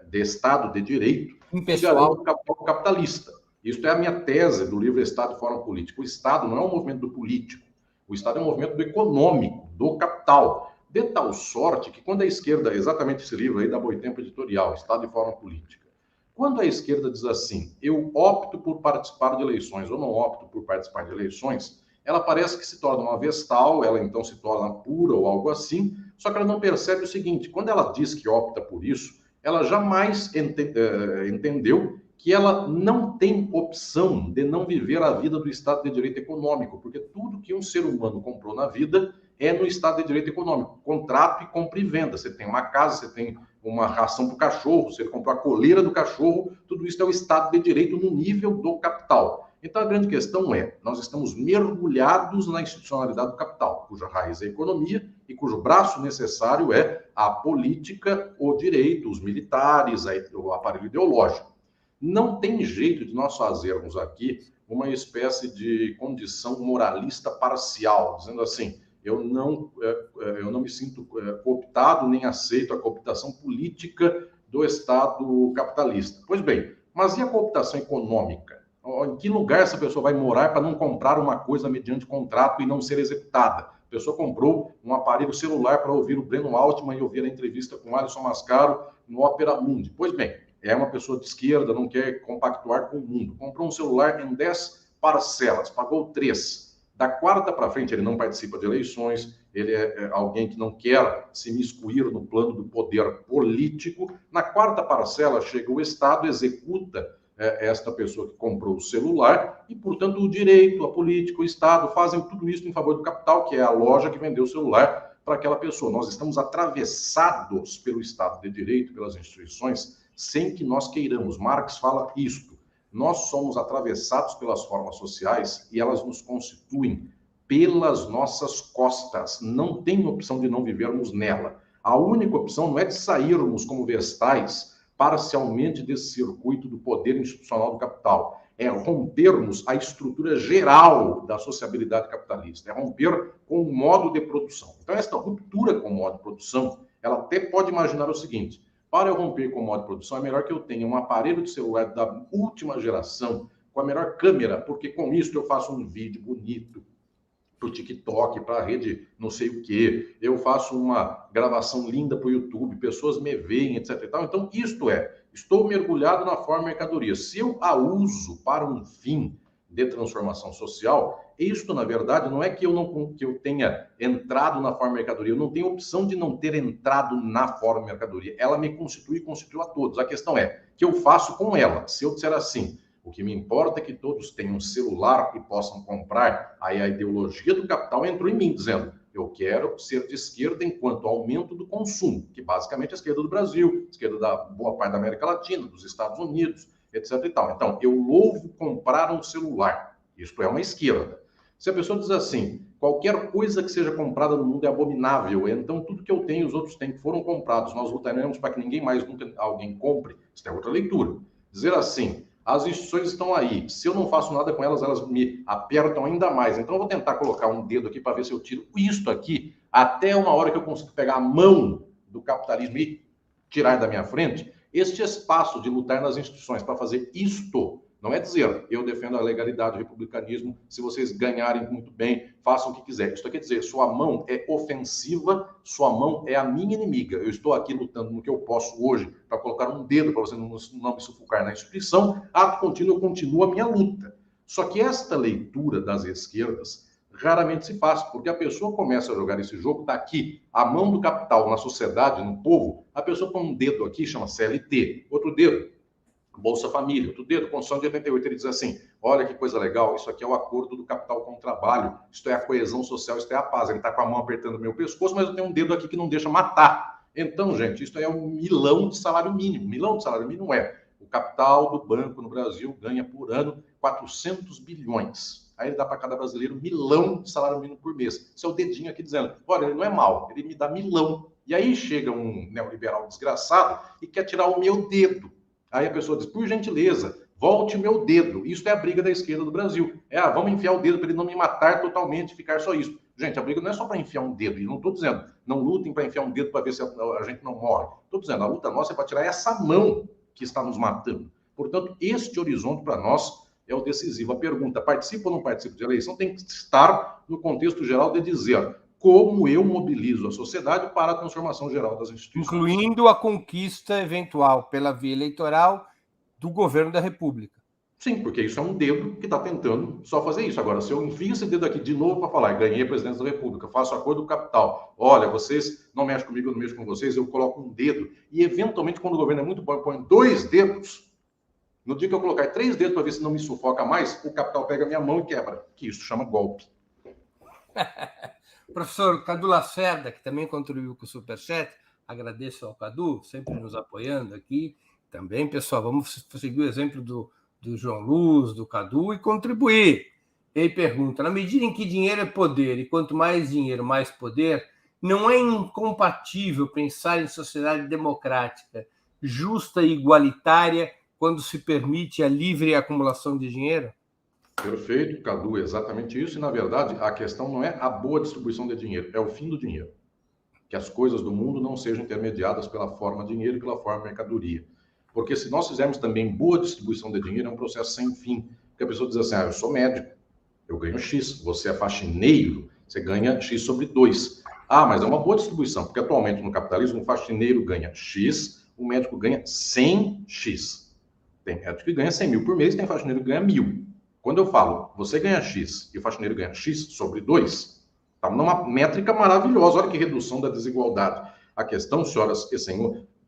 de Estado de Direito, que garante o capital capitalista. Isso é a minha tese do livro Estado e Forma Política. O Estado não é um movimento do político, o Estado é um movimento do econômico, do capital. De tal sorte que quando a esquerda, exatamente esse livro aí da Boitempo Editorial, Estado e Forma Política, quando a esquerda diz assim, eu opto por participar de eleições ou não opto por participar de eleições, ela parece que se torna uma vestal, ela então se torna pura ou algo assim, só que ela não percebe o seguinte, quando ela diz que opta por isso, ela jamais entendeu que ela não tem opção de não viver a vida do Estado de Direito Econômico, porque tudo que um ser humano comprou na vida é no Estado de Direito Econômico, contrato e compra e venda. Você tem uma casa, você tem uma ração para o cachorro, você comprou a coleira do cachorro, tudo isso é o Estado de Direito no nível do capital. Então a grande questão é, nós estamos mergulhados na institucionalidade do capital, cuja raiz é a economia e cujo braço necessário é a política, o direito, os militares, o aparelho ideológico. Não tem jeito de nós fazermos aqui uma espécie de condição moralista parcial, dizendo assim, eu não me sinto cooptado, nem aceito a cooptação política do Estado capitalista. Pois bem, mas e a cooptação econômica? Em que lugar essa pessoa vai morar para não comprar uma coisa mediante contrato e não ser executada? A pessoa comprou um aparelho celular para ouvir o Breno Altman e ouvir a entrevista com o Alisson Mascaro no Opera Mundi. Pois bem, é uma pessoa de esquerda, não quer compactuar com o mundo. Comprou um celular em 10 parcelas, pagou 3. Da quarta para frente, ele não participa de eleições, ele é alguém que não quer se miscuir no plano do poder político. Na quarta parcela, chega o Estado, executa esta pessoa que comprou o celular e, portanto, o direito, a política, o Estado fazem tudo isso em favor do capital, que é a loja que vendeu o celular para aquela pessoa. Nós estamos atravessados pelo Estado de Direito, pelas instituições, sem que nós queiramos. Marx fala isto. Nós somos atravessados pelas formas sociais e elas nos constituem pelas nossas costas. Não tem opção de não vivermos nela. A única opção não é de sairmos como vestais parcialmente desse circuito do poder institucional do capital. É rompermos a estrutura geral da sociabilidade capitalista. É romper com o modo de produção. Então, esta ruptura com o modo de produção, ela até pode imaginar o seguinte, para eu romper com o modo de produção, é melhor que eu tenha um aparelho de celular da última geração, com a melhor câmera, porque com isso eu faço um vídeo bonito para o TikTok, para a rede não sei o quê, eu faço uma gravação linda para o YouTube, pessoas me veem, etc. Então, isto estou mergulhado na forma mercadoria. Se eu a uso para um fim de transformação social, isto, na verdade, não é que eu tenha entrado na forma mercadoria, eu não tenho opção de não ter entrado na forma mercadoria. Ela me constitui e constitui a todos. A questão é, que eu faço com ela? Se eu disser assim, o que me importa é que todos tenham um celular e possam comprar, aí a ideologia do capital entrou em mim, dizendo, eu quero ser de esquerda enquanto aumento do consumo, que basicamente é a esquerda do Brasil, a esquerda da boa parte da América Latina, dos Estados Unidos, etc. e tal. Então, eu louvo comprar um celular. Isto é uma esquerda. Se a pessoa diz assim, qualquer coisa que seja comprada no mundo é abominável, então tudo que eu tenho, os outros têm, que foram comprados, nós lutaremos para que ninguém mais, nunca alguém compre, isso é outra leitura. Dizer assim, as instituições estão aí, se eu não faço nada com elas, elas me apertam ainda mais, então eu vou tentar colocar um dedo aqui para ver se eu tiro isto aqui, até uma hora que eu consigo pegar a mão do capitalismo e tirar da minha frente, Este espaço de lutar nas instituições para fazer isto, não é dizer, eu defendo a legalidade, o republicanismo, se vocês ganharem muito bem, façam o que quiser. Isso quer dizer, sua mão é ofensiva, sua mão é a minha inimiga. Eu estou aqui lutando no que eu posso hoje para colocar um dedo para você não me sufocar na instituição. Ato contínuo, eu continuo a minha luta. Só que esta leitura das esquerdas raramente se faz, porque a pessoa começa a jogar esse jogo, está aqui, a mão do capital na sociedade, no povo, a pessoa põe um dedo aqui, chama CLT, outro dedo, Bolsa Família, outro dedo, Constituição de 88, ele diz assim, olha que coisa legal, isso aqui é o acordo do capital com o trabalho, isto é a coesão social, isto é a paz, ele está com a mão apertando o meu pescoço, mas eu tenho um dedo aqui que não deixa matar. Então, gente, isso é um milão de salário mínimo. Milão de salário mínimo o capital do banco no Brasil ganha por ano 400 bilhões. Aí ele dá para cada brasileiro milão de salário mínimo por mês. Isso é o dedinho aqui dizendo, olha, ele não é mau, ele me dá milão. E aí chega um neoliberal desgraçado e quer tirar o meu dedo. Aí a pessoa diz, por gentileza, volte meu dedo. Isso é a briga da esquerda do Brasil. Vamos enfiar o dedo para ele não me matar totalmente, ficar só isso. Gente, a briga não é só para enfiar um dedo. E não estou dizendo, não lutem para enfiar um dedo para ver se a gente não morre. Estou dizendo, a luta nossa é para tirar essa mão que está nos matando. Portanto, este horizonte para nós é o decisivo. A pergunta, participa ou não participa de eleição, tem que estar no contexto geral de dizer como eu mobilizo a sociedade para a transformação geral das instituições. Incluindo a conquista eventual pela via eleitoral do governo da República. Sim, porque isso é um dedo que está tentando só fazer isso. Agora, se eu enfio esse dedo aqui de novo para falar, ganhei a presidência da República, faço acordo do capital, olha, vocês não mexem comigo, eu não mexo com vocês, eu coloco um dedo, e eventualmente, quando o governo é muito bom, eu ponho 2 dedos, no dia que eu colocar 3 dedos para ver se não me sufoca mais, o capital pega a minha mão e quebra, que isso chama golpe. Professor Cadu Lacerda, que também contribuiu com o Superchat, agradeço ao Cadu, sempre nos apoiando aqui. Também, pessoal, vamos seguir o exemplo do João Luz, do Cadu, e contribuir. Ele pergunta, na medida em que dinheiro é poder, e quanto mais dinheiro, mais poder, não é incompatível pensar em sociedade democrática, justa e igualitária, quando se permite a livre acumulação de dinheiro? Perfeito, Cadu, exatamente isso. E, na verdade, a questão não é a boa distribuição de dinheiro, é o fim do dinheiro. Que as coisas do mundo não sejam intermediadas pela forma dinheiro e pela forma mercadoria. Porque se nós fizermos também boa distribuição de dinheiro, é um processo sem fim. Porque a pessoa diz assim, eu sou médico, eu ganho X. Você é faxineiro, você ganha X sobre 2. Mas é uma boa distribuição, porque atualmente no capitalismo o faxineiro ganha X, o médico ganha 100X. Tem médico que ganha 100 mil por mês, tem faxineiro que ganha 1.000. Quando eu falo, você ganha X e o faxineiro ganha X sobre 2, está numa métrica maravilhosa. Olha que redução da desigualdade. A questão, senhoras e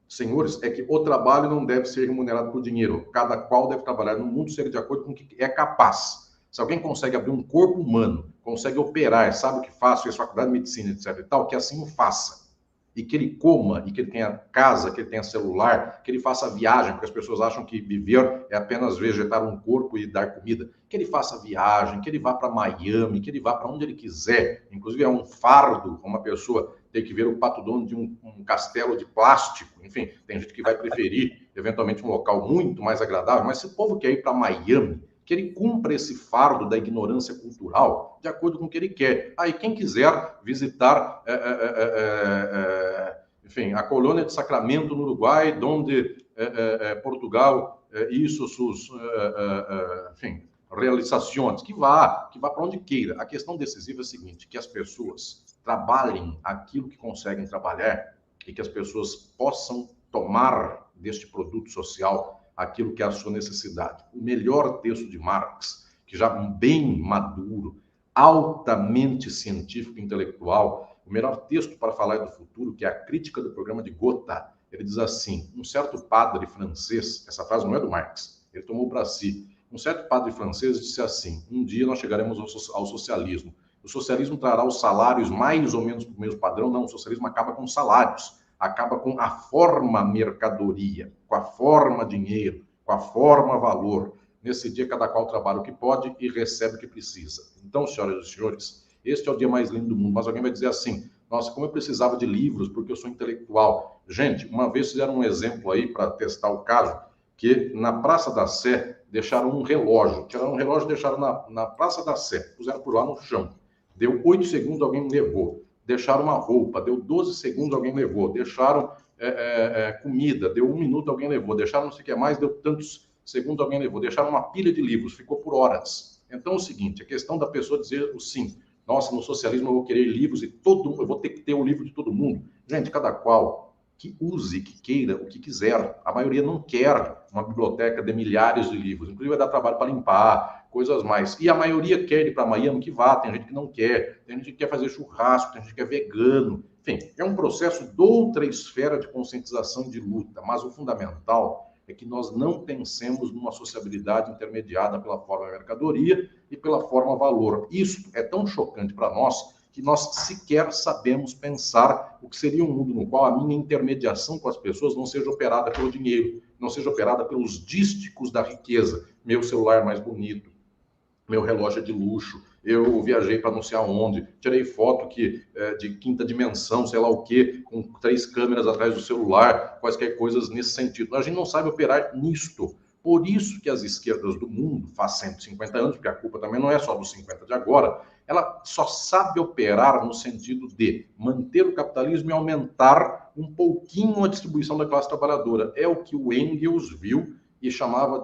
senhores, é que o trabalho não deve ser remunerado por dinheiro. Cada qual deve trabalhar no mundo ser de acordo com o que é capaz. Se alguém consegue abrir um corpo humano, consegue operar, sabe o que faz, fez faculdade de medicina, etc. e tal, que assim o faça. E que ele coma, e que ele tenha casa, que ele tenha celular, que ele faça viagem, porque as pessoas acham que viver é apenas vegetar um corpo e dar comida. Que ele faça viagem, que ele vá para Miami, que ele vá para onde ele quiser. Inclusive é um fardo uma pessoa ter que ver o Pato Donald de um castelo de plástico. Enfim, tem gente que vai preferir, eventualmente, um local muito mais agradável, mas se o povo quer ir para Miami, que ele cumpra esse fardo da ignorância cultural de acordo com o que ele quer. Aí, quem quiser visitar, enfim, a colônia de Sacramento, no Uruguai, onde Portugal hizo sus, enfim, realizações, que vá para onde queira. A questão decisiva é a seguinte, que as pessoas trabalhem aquilo que conseguem trabalhar e que as pessoas possam tomar deste produto social aquilo que é a sua necessidade. O melhor texto de Marx, que já bem maduro, altamente científico e intelectual, o melhor texto para falar do futuro, que é a crítica do programa de Gotha, ele diz assim, um certo padre francês, essa frase não é do Marx, ele tomou para si, um certo padre francês disse assim, um dia nós chegaremos ao socialismo, o socialismo trará os salários mais ou menos para o mesmo padrão, não, o socialismo acaba com os salários, acaba com a forma mercadoria, com a forma dinheiro, com a forma valor. Nesse dia, cada qual trabalha o que pode e recebe o que precisa. Então, senhoras e senhores, este é o dia mais lindo do mundo. Mas alguém vai dizer assim, nossa, como eu precisava de livros, porque eu sou intelectual. Gente, uma vez fizeram um exemplo aí para testar o caso, que na Praça da Sé deixaram um relógio. Tiraram um relógio e deixaram na Praça da Sé. Puseram por lá no chão. Deu 8 segundos, alguém levou. Deixaram uma roupa, deu 12 segundos, alguém levou. Deixaram comida, deu 1 minuto, alguém levou, deixaram não sei o que mais, deu tantos segundos, alguém levou, deixaram uma pilha de livros, ficou por horas. Então é o seguinte, a questão da pessoa dizer o sim, nossa, no socialismo eu vou querer livros e eu vou ter que ter o livro de todo mundo. Gente, cada qual que use, que queira, o que quiser. A maioria não quer uma biblioteca de milhares de livros, inclusive vai dar trabalho para limpar, coisas mais. E a maioria quer ir para Miami, que vá, tem gente que não quer, tem gente que quer fazer churrasco, tem gente que é vegano. Enfim, é um processo de outra esfera de conscientização e de luta, mas o fundamental é que nós não pensemos numa sociabilidade intermediada pela forma mercadoria e pela forma valor. Isso é tão chocante para nós que nós sequer sabemos pensar o que seria um mundo no qual a minha intermediação com as pessoas não seja operada pelo dinheiro, não seja operada pelos dísticos da riqueza. Meu celular mais bonito, meu relógio de luxo, eu viajei para não sei aonde, tirei foto de quinta dimensão, sei lá o quê, com 3 câmeras atrás do celular, quaisquer coisas nesse sentido. A gente não sabe operar nisto. Por isso que as esquerdas do mundo, faz 150 anos, porque a culpa também não é só dos 50 de agora, ela só sabe operar no sentido de manter o capitalismo e aumentar um pouquinho a distribuição da classe trabalhadora. É o que o Engels viu e chamava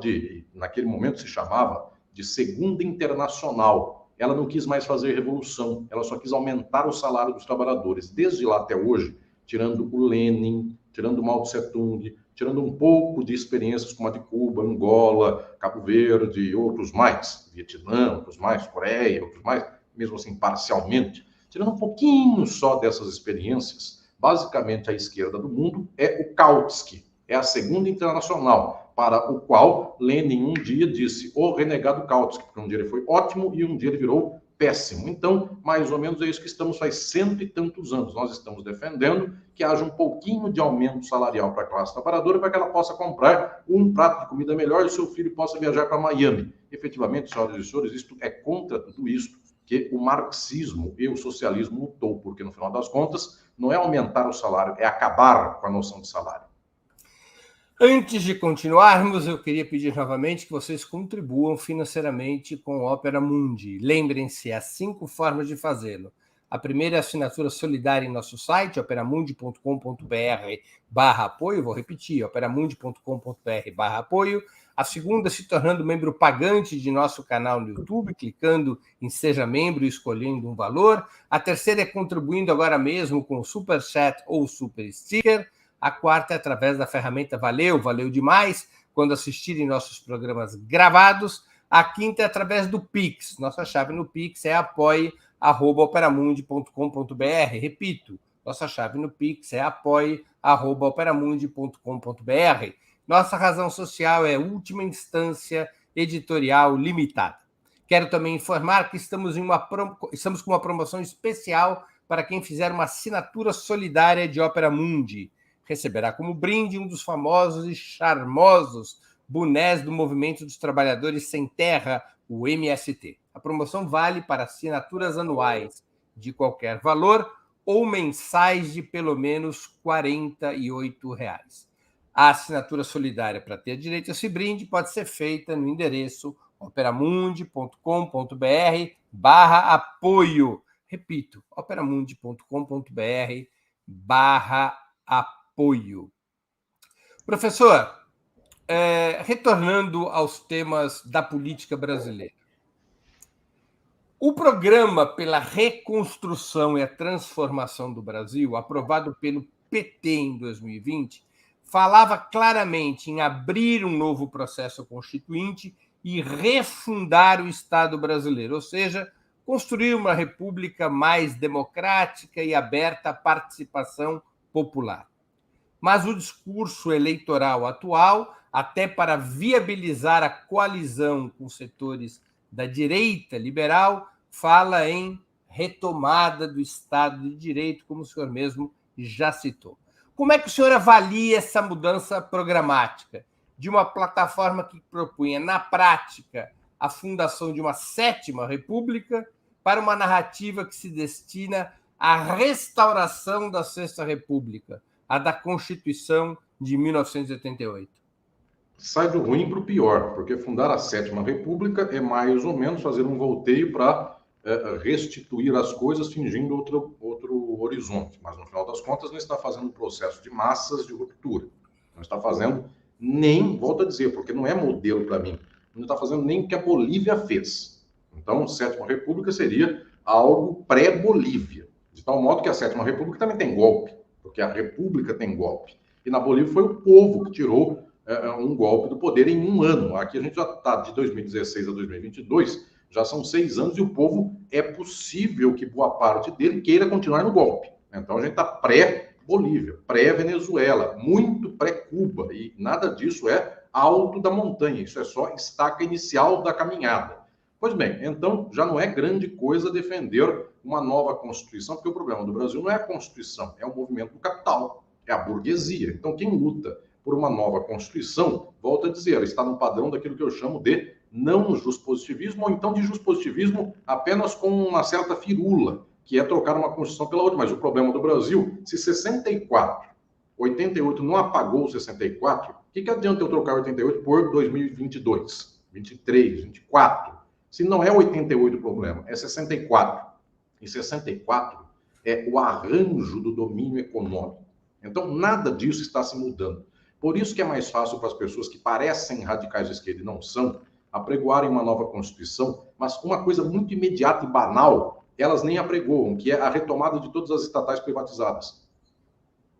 naquele momento se chamava de Segunda Internacional. Ela não quis mais fazer revolução, ela só quis aumentar o salário dos trabalhadores. Desde lá até hoje, tirando o Lenin, tirando o Mao Tse-tung, tirando um pouco de experiências como a de Cuba, Angola, Cabo Verde e outros mais, Vietnã, outros mais, Coreia, outros mais, mesmo assim parcialmente, tirando um pouquinho só dessas experiências, basicamente a esquerda do mundo é o Kautsky, é a Segunda Internacional, para o qual Lenin um dia disse o renegado Kautsky, porque um dia ele foi ótimo e um dia ele virou péssimo. Então, mais ou menos é isso que estamos faz 100 e tantos anos. Nós estamos defendendo que haja um pouquinho de aumento salarial para a classe trabalhadora para que ela possa comprar um prato de comida melhor e o seu filho possa viajar para Miami. Efetivamente, senhoras e senhores, isto é contra tudo isso que o marxismo e o socialismo lutou, porque no final das contas não é aumentar o salário, é acabar com a noção de salário. Antes de continuarmos, eu queria pedir novamente que vocês contribuam financeiramente com o Opera Mundi. Lembrem-se, há 5 formas de fazê-lo. A primeira é a assinatura solidária em nosso site, operamundi.com.br/apoio. Vou repetir, operamundi.com.br/apoio. A segunda, se tornando membro pagante de nosso canal no YouTube, clicando em Seja Membro e escolhendo um valor. A terceira é contribuindo agora mesmo com o Super Chat ou Super Sticker. A quarta é através da ferramenta valeu demais, quando assistirem nossos programas gravados. A quinta é através do Pix. Nossa chave no Pix é apoie@operamundi.com.br. Repito, nossa chave no Pix é apoie@operamundi.com.br. Nossa razão social é Última Instância Editorial Limitada. Quero também informar que estamos com uma promoção especial para quem fizer uma assinatura solidária de Opera Mundi. Receberá como brinde um dos famosos e charmosos bonés do Movimento dos Trabalhadores Sem Terra, o MST. A promoção vale para assinaturas anuais de qualquer valor ou mensais de pelo menos R$ 48. A assinatura solidária para ter direito a esse brinde pode ser feita no endereço operamundi.com.br/apoio. Repito, operamundi.com.br/apoio. Professor, retornando aos temas da política brasileira. O Programa pela Reconstrução e a Transformação do Brasil, aprovado pelo PT em 2020, falava claramente em abrir um novo processo constituinte e refundar o Estado brasileiro, ou seja, construir uma república mais democrática e aberta à participação popular. Mas o discurso eleitoral atual, até para viabilizar a coalizão com setores da direita liberal, fala em retomada do Estado de Direito, como o senhor mesmo já citou. Como é que o senhor avalia essa mudança programática de uma plataforma que propunha, na prática, a fundação de uma 7ª República para uma narrativa que se destina à restauração da 6ª República, a da Constituição de 1988? Sai do ruim para o pior, porque fundar a 7ª República é mais ou menos fazer um volteio para restituir as coisas fingindo outro horizonte. Mas, no final das contas, não está fazendo um processo de massas de ruptura. Não está fazendo nem, volto a dizer, porque não é modelo para mim, não está fazendo nem o que a Bolívia fez. Então, a Sétima República seria algo pré-Bolívia, de tal modo que a Sétima República também tem golpe, porque a República tem golpe. E na Bolívia foi o povo que tirou um golpe do poder em um ano. Aqui a gente já está de 2016 a 2022, já são 6 anos e o povo, é possível que boa parte dele queira continuar no golpe. Então a gente está pré-Bolívia, pré-Venezuela, muito pré-Cuba, e nada disso é alto da montanha, isso é só estaca inicial da caminhada. Pois bem, então já não é grande coisa defender uma nova Constituição, porque o problema do Brasil não é a Constituição, é o movimento do capital, é a burguesia. Então quem luta por uma nova Constituição, volto a dizer, está no padrão daquilo que eu chamo de não juspositivismo, ou então de juspositivismo apenas com uma certa firula, que é trocar uma Constituição pela outra. Mas o problema do Brasil, se 64, 88 não apagou 64, o que adianta eu trocar 88 por 2022, 23, 24? Se não é 88 o problema, é 64. E 64 é o arranjo do domínio econômico. Então, nada disso está se mudando. Por isso que é mais fácil para as pessoas que parecem radicais de esquerda e não são, apregoarem uma nova Constituição, mas uma coisa muito imediata e banal, elas nem apregoam, que é a retomada de todas as estatais privatizadas.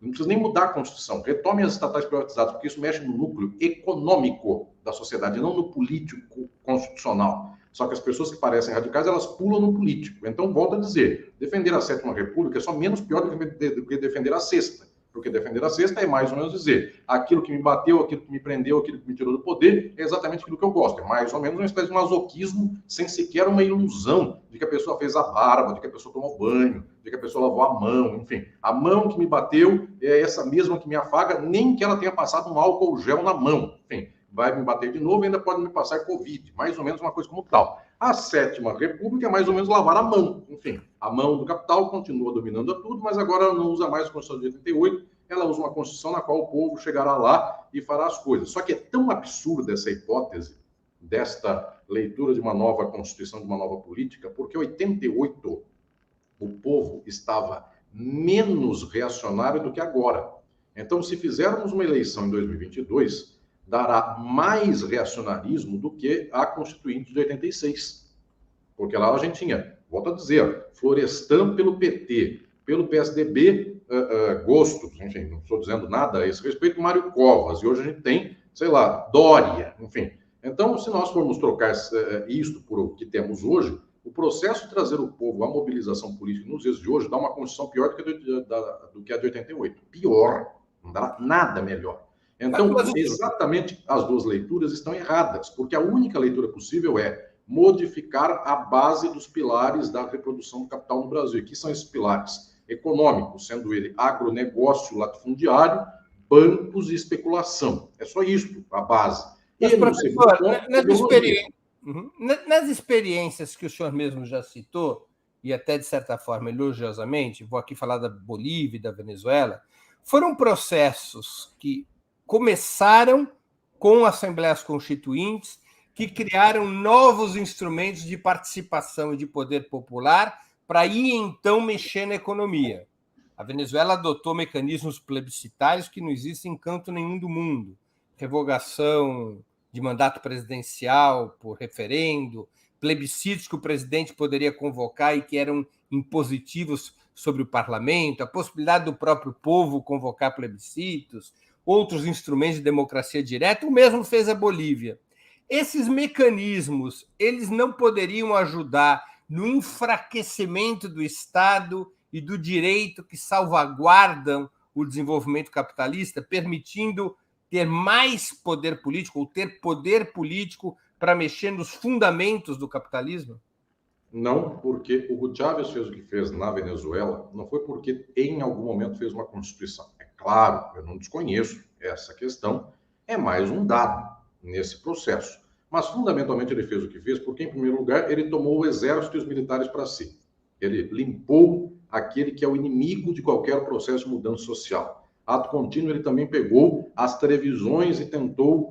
Não precisa nem mudar a Constituição. Retome as estatais privatizadas, porque isso mexe no núcleo econômico da sociedade, não no político constitucional. Só que as pessoas que parecem radicais, elas pulam no político. Então, volto a dizer, defender a Sétima República é só menos pior do que defender a Sexta. Porque defender a Sexta é mais ou menos dizer aquilo que me bateu, aquilo que me prendeu, aquilo que me tirou do poder, é exatamente aquilo que eu gosto. É mais ou menos uma espécie de masoquismo, sem sequer uma ilusão de que a pessoa fez a barba, de que a pessoa tomou banho, de que a pessoa lavou a mão, enfim. A mão que me bateu é essa mesma que me afaga, nem que ela tenha passado um álcool gel na mão. Enfim, vai me bater de novo e ainda pode me passar Covid. Mais ou menos uma coisa como tal. A Sétima República é mais ou menos lavar a mão. Enfim, a mão do capital continua dominando a tudo, mas agora ela não usa mais a Constituição de 88, ela usa uma Constituição na qual o povo chegará lá e fará as coisas. Só que é tão absurda essa hipótese desta leitura de uma nova Constituição, de uma nova política, porque em 88 o povo estava menos reacionário do que agora. Então, se fizermos uma eleição em 2022, dará mais reacionarismo do que a Constituinte de 86. Porque lá a gente tinha, volto a dizer, Florestan pelo PT, pelo PSDB, Gostos, enfim, não estou dizendo nada a esse respeito, Mário Covas, e hoje a gente tem, sei lá, Dória, enfim. Então, se nós formos trocar isto por o que temos hoje, o processo de trazer o povo à mobilização política nos dias de hoje dá uma Constituição pior do que a de 88. Pior, não dá nada melhor. Então, exatamente as duas leituras estão erradas, porque a única leitura possível é modificar a base dos pilares da reprodução do capital no Brasil. E que são esses pilares? Econômicos, sendo ele agronegócio, latifundiário, bancos e especulação. É só isso, a base. Mas, professor, nas experiências que o senhor mesmo já citou, e até de certa forma elogiosamente, vou aqui falar da Bolívia e da Venezuela, foram processos que começaram com assembleias constituintes, que criaram novos instrumentos de participação e de poder popular para ir, então, mexer na economia. A Venezuela adotou mecanismos plebiscitários que não existem em canto nenhum do mundo. Revogação de mandato presidencial por referendo, plebiscitos que o presidente poderia convocar e que eram impositivos sobre o parlamento, a possibilidade do próprio povo convocar plebiscitos, outros instrumentos de democracia direta, o mesmo fez a Bolívia. Esses mecanismos, eles não poderiam ajudar no enfraquecimento do Estado e do direito que salvaguardam o desenvolvimento capitalista, permitindo ter mais poder político, ou ter poder político para mexer nos fundamentos do capitalismo? Não, porque o Hugo Chávez fez o que fez na Venezuela, não foi porque em algum momento fez uma Constituição. É claro, eu não desconheço essa questão, é mais um dado nesse processo. Mas, fundamentalmente, ele fez o que fez porque, em primeiro lugar, ele tomou o exército e os militares para si. Ele limpou aquele que é o inimigo de qualquer processo de mudança social. Ato contínuo, ele também pegou as televisões e tentou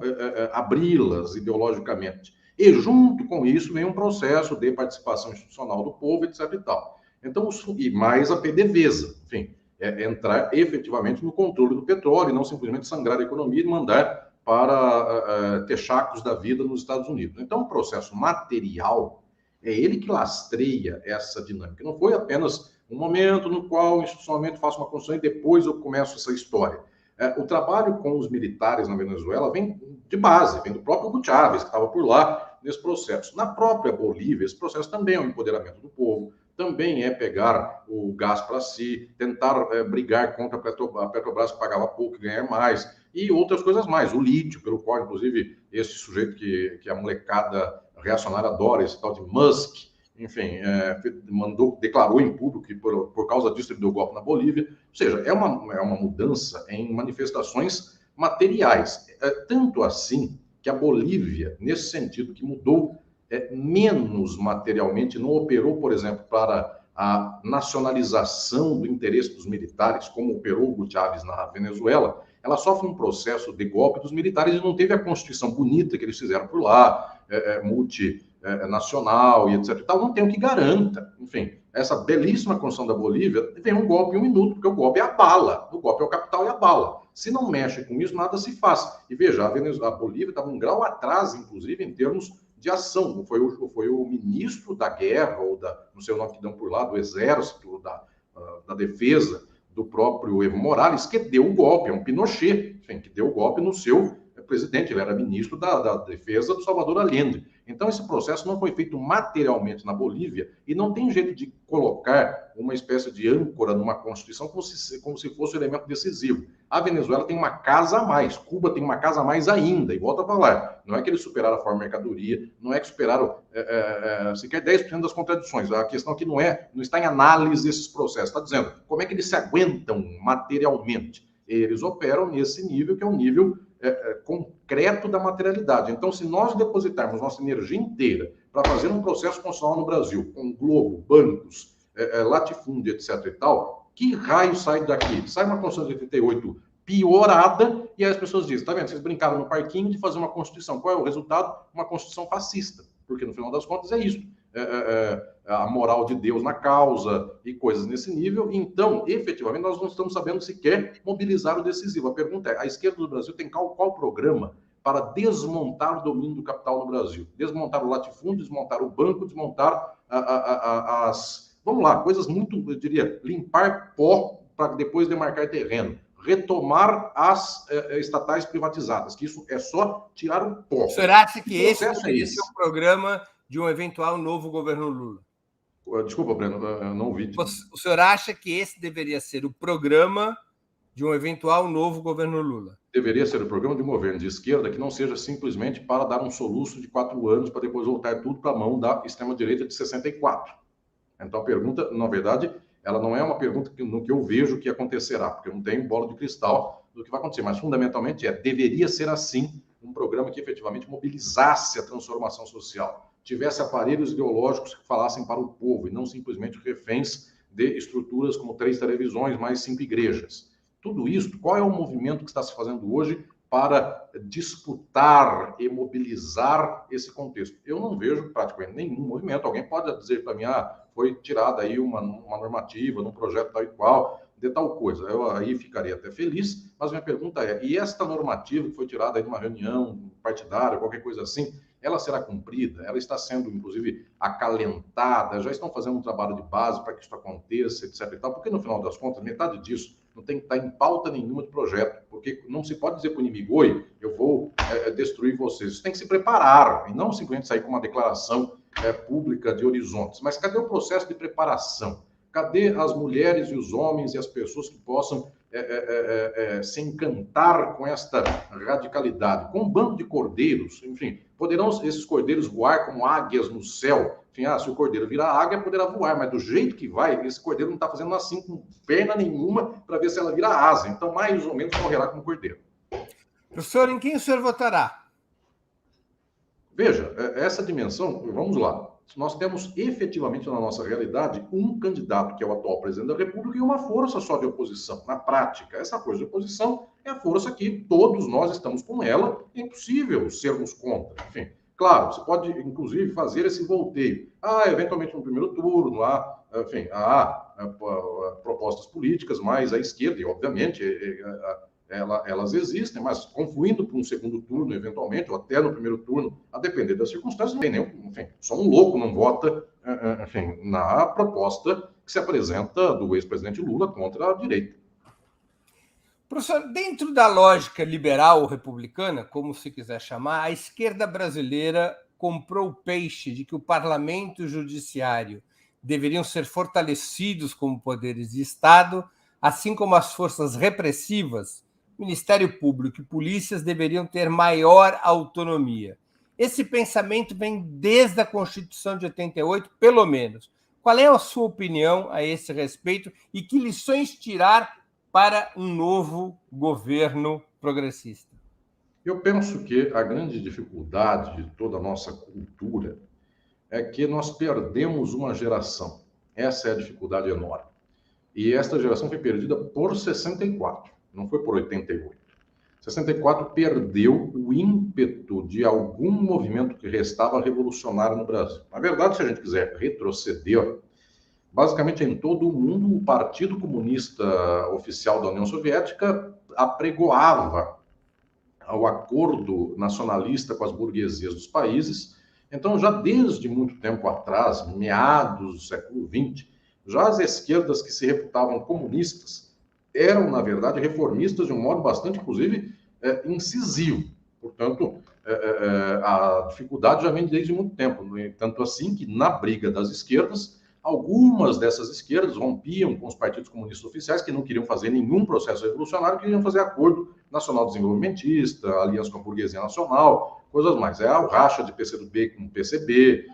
abri-las ideologicamente. E junto com isso vem um processo de participação institucional do povo, etc. e tal. Então, e mais a PDVSA, enfim, entrar efetivamente no controle do petróleo e não simplesmente sangrar a economia e mandar para texacos da vida nos Estados Unidos. Então, o processo material é ele que lastreia essa dinâmica. Não foi apenas um momento no qual institucionalmente faço uma construção e depois eu começo essa história. O trabalho com os militares na Venezuela vem de base, vem do próprio Hugo Chávez, que estava por lá nesse processo. Na própria Bolívia, esse processo também é um empoderamento do povo, também é pegar o gás para si, tentar brigar contra a Petrobras, que pagava pouco e ganhar mais, e outras coisas mais. O lítio, pelo qual, inclusive, esse sujeito que a molecada reacionária adora, esse tal de Musk, enfim, declarou em público que por causa disso ele deu golpe na Bolívia. Ou seja, é uma mudança em manifestações materiais. Tanto assim que a Bolívia, nesse sentido, que mudou menos materialmente, não operou, por exemplo, para a nacionalização do interesse dos militares, como operou o Hugo Chávez na Venezuela, ela sofre um processo de golpe dos militares e não teve a Constituição bonita que eles fizeram por lá, multinacional e etc. Não tem o que garanta. Enfim, essa belíssima Constituição da Bolívia vem um golpe em um minuto, porque o golpe é a bala, o golpe é o capital e a bala. Se não mexe com isso, nada se faz. E veja, a Bolívia estava um grau atrás, inclusive, em termos de ação. Foi o ministro da guerra, ou não sei o nome que dão por lá, do exército, da defesa, do próprio Evo Morales, que deu o golpe, é um Pinochet, enfim, que deu o golpe no seu presidente. Ele era ministro da defesa do Salvador Allende. Então, esse processo não foi feito materialmente na Bolívia e não tem jeito de colocar uma espécie de âncora numa Constituição como se fosse um elemento decisivo. A Venezuela tem uma casa a mais, Cuba tem uma casa a mais ainda, e volto a falar, não é que eles superaram a forma de mercadoria, não é que superaram sequer 10% das contradições. A questão aqui não está em análise desses processos, está dizendo como é que eles se aguentam materialmente. Eles operam nesse nível, que é um nível concreto da materialidade. Então, se nós depositarmos nossa energia inteira para fazer um processo constitucional no Brasil, com Globo, bancos, latifúndio, etc. e tal, que raio sai daqui? Sai uma Constituição de 88 piorada, e aí as pessoas dizem, tá vendo, vocês brincaram no parquinho de fazer uma Constituição. Qual é o resultado? Uma Constituição fascista, porque no final das contas é isso. A moral de Deus na causa e coisas nesse nível. Então, efetivamente, nós não estamos sabendo sequer mobilizar o decisivo. A pergunta é, a esquerda do Brasil tem qual programa para desmontar o domínio do capital no Brasil? Desmontar o latifúndio, desmontar o banco, desmontar vamos lá, coisas muito, eu diria, limpar pó para depois demarcar terreno. Retomar as estatais privatizadas, que isso é só tirar o pó. O senhor acha que esse deveria ser o programa de um eventual novo governo Lula? Desculpa, Breno, eu não ouvi. O senhor acha que esse deveria ser o programa de um eventual novo governo Lula? Deveria ser o programa de um governo de esquerda que não seja simplesmente para dar um soluço de 4 anos para depois voltar tudo para a mão da extrema-direita de 64. Então, a pergunta, na verdade, ela não é uma pergunta no que eu vejo que acontecerá, porque eu não tenho bola de cristal do que vai acontecer, mas fundamentalmente deveria ser assim um programa que efetivamente mobilizasse a transformação social, tivesse aparelhos ideológicos que falassem para o povo e não simplesmente reféns de estruturas como 3 televisões mais 5 igrejas. Tudo isso, qual é o movimento que está se fazendo hoje para disputar e mobilizar esse contexto? Eu não vejo praticamente nenhum movimento. Alguém pode dizer para mim, foi tirada aí uma normativa, num projeto tal e qual, de tal coisa. Eu aí ficaria até feliz, mas minha pergunta é, e esta normativa que foi tirada aí de uma reunião partidária, qualquer coisa assim, ela será cumprida? Ela está sendo, inclusive, acalentada? Já estão fazendo um trabalho de base para que isso aconteça, etc. e tal? Porque, no final das contas, metade disso não tem que estar em pauta nenhuma de projeto, porque não se pode dizer para o inimigo, oi, eu vou destruir vocês. Isso tem que se preparar, e não simplesmente sair com uma declaração pública de horizontes. Mas cadê o processo de preparação? Cadê as mulheres e os homens e as pessoas que possam se encantar com esta radicalidade? Com um bando de cordeiros, enfim, poderão esses cordeiros voar como águias no céu? Enfim, se o cordeiro virar águia, poderá voar, mas do jeito que vai, esse cordeiro não está fazendo assim com perna nenhuma para ver se ela vira asa. Então, mais ou menos, morrerá como cordeiro. Professor, em quem o senhor votará? Veja, essa dimensão, vamos lá. Nós temos efetivamente na nossa realidade um candidato que é o atual presidente da República e uma força só de oposição. Na prática, essa força de oposição é a força que todos nós estamos com ela, é impossível sermos contra. Enfim, Claro, você pode, inclusive, fazer esse volteio. Eventualmente no primeiro turno, enfim, há propostas políticas mais à esquerda, e obviamente elas existem, mas confluindo para um segundo turno, eventualmente, ou até no primeiro turno, a depender das circunstâncias, não tem nenhum, enfim, só um louco não vota, enfim, na proposta que se apresenta do ex-presidente Lula contra a direita. Professor, dentro da lógica liberal ou republicana, como se quiser chamar, a esquerda brasileira comprou o peixe de que o parlamento e o judiciário deveriam ser fortalecidos como poderes de Estado, assim como as forças repressivas, Ministério Público e polícias deveriam ter maior autonomia. Esse pensamento vem desde a Constituição de 88, pelo menos. Qual é a sua opinião a esse respeito e que lições tirar para um novo governo progressista? Eu penso que a grande dificuldade de toda a nossa cultura é que nós perdemos uma geração. Essa é a dificuldade enorme. E esta geração foi perdida por 64, não foi por 88. 64 perdeu o ímpeto de algum movimento que restava revolucionário no Brasil. Na verdade, se a gente quiser retroceder, basicamente em todo o mundo, o Partido Comunista Oficial da União Soviética apregoava o acordo nacionalista com as burguesias dos países. Então, já desde muito tempo atrás, meados do século XX, já as esquerdas que se reputavam comunistas eram, na verdade, reformistas de um modo bastante, inclusive, incisivo. Portanto, a dificuldade já vem desde muito tempo. Tanto assim que, na briga das esquerdas, algumas dessas esquerdas rompiam com os partidos comunistas oficiais, que não queriam fazer nenhum processo revolucionário, queriam fazer acordo nacional desenvolvimentista, aliança com a burguesia nacional, coisas mais. O racha de PCdoB com o PCB,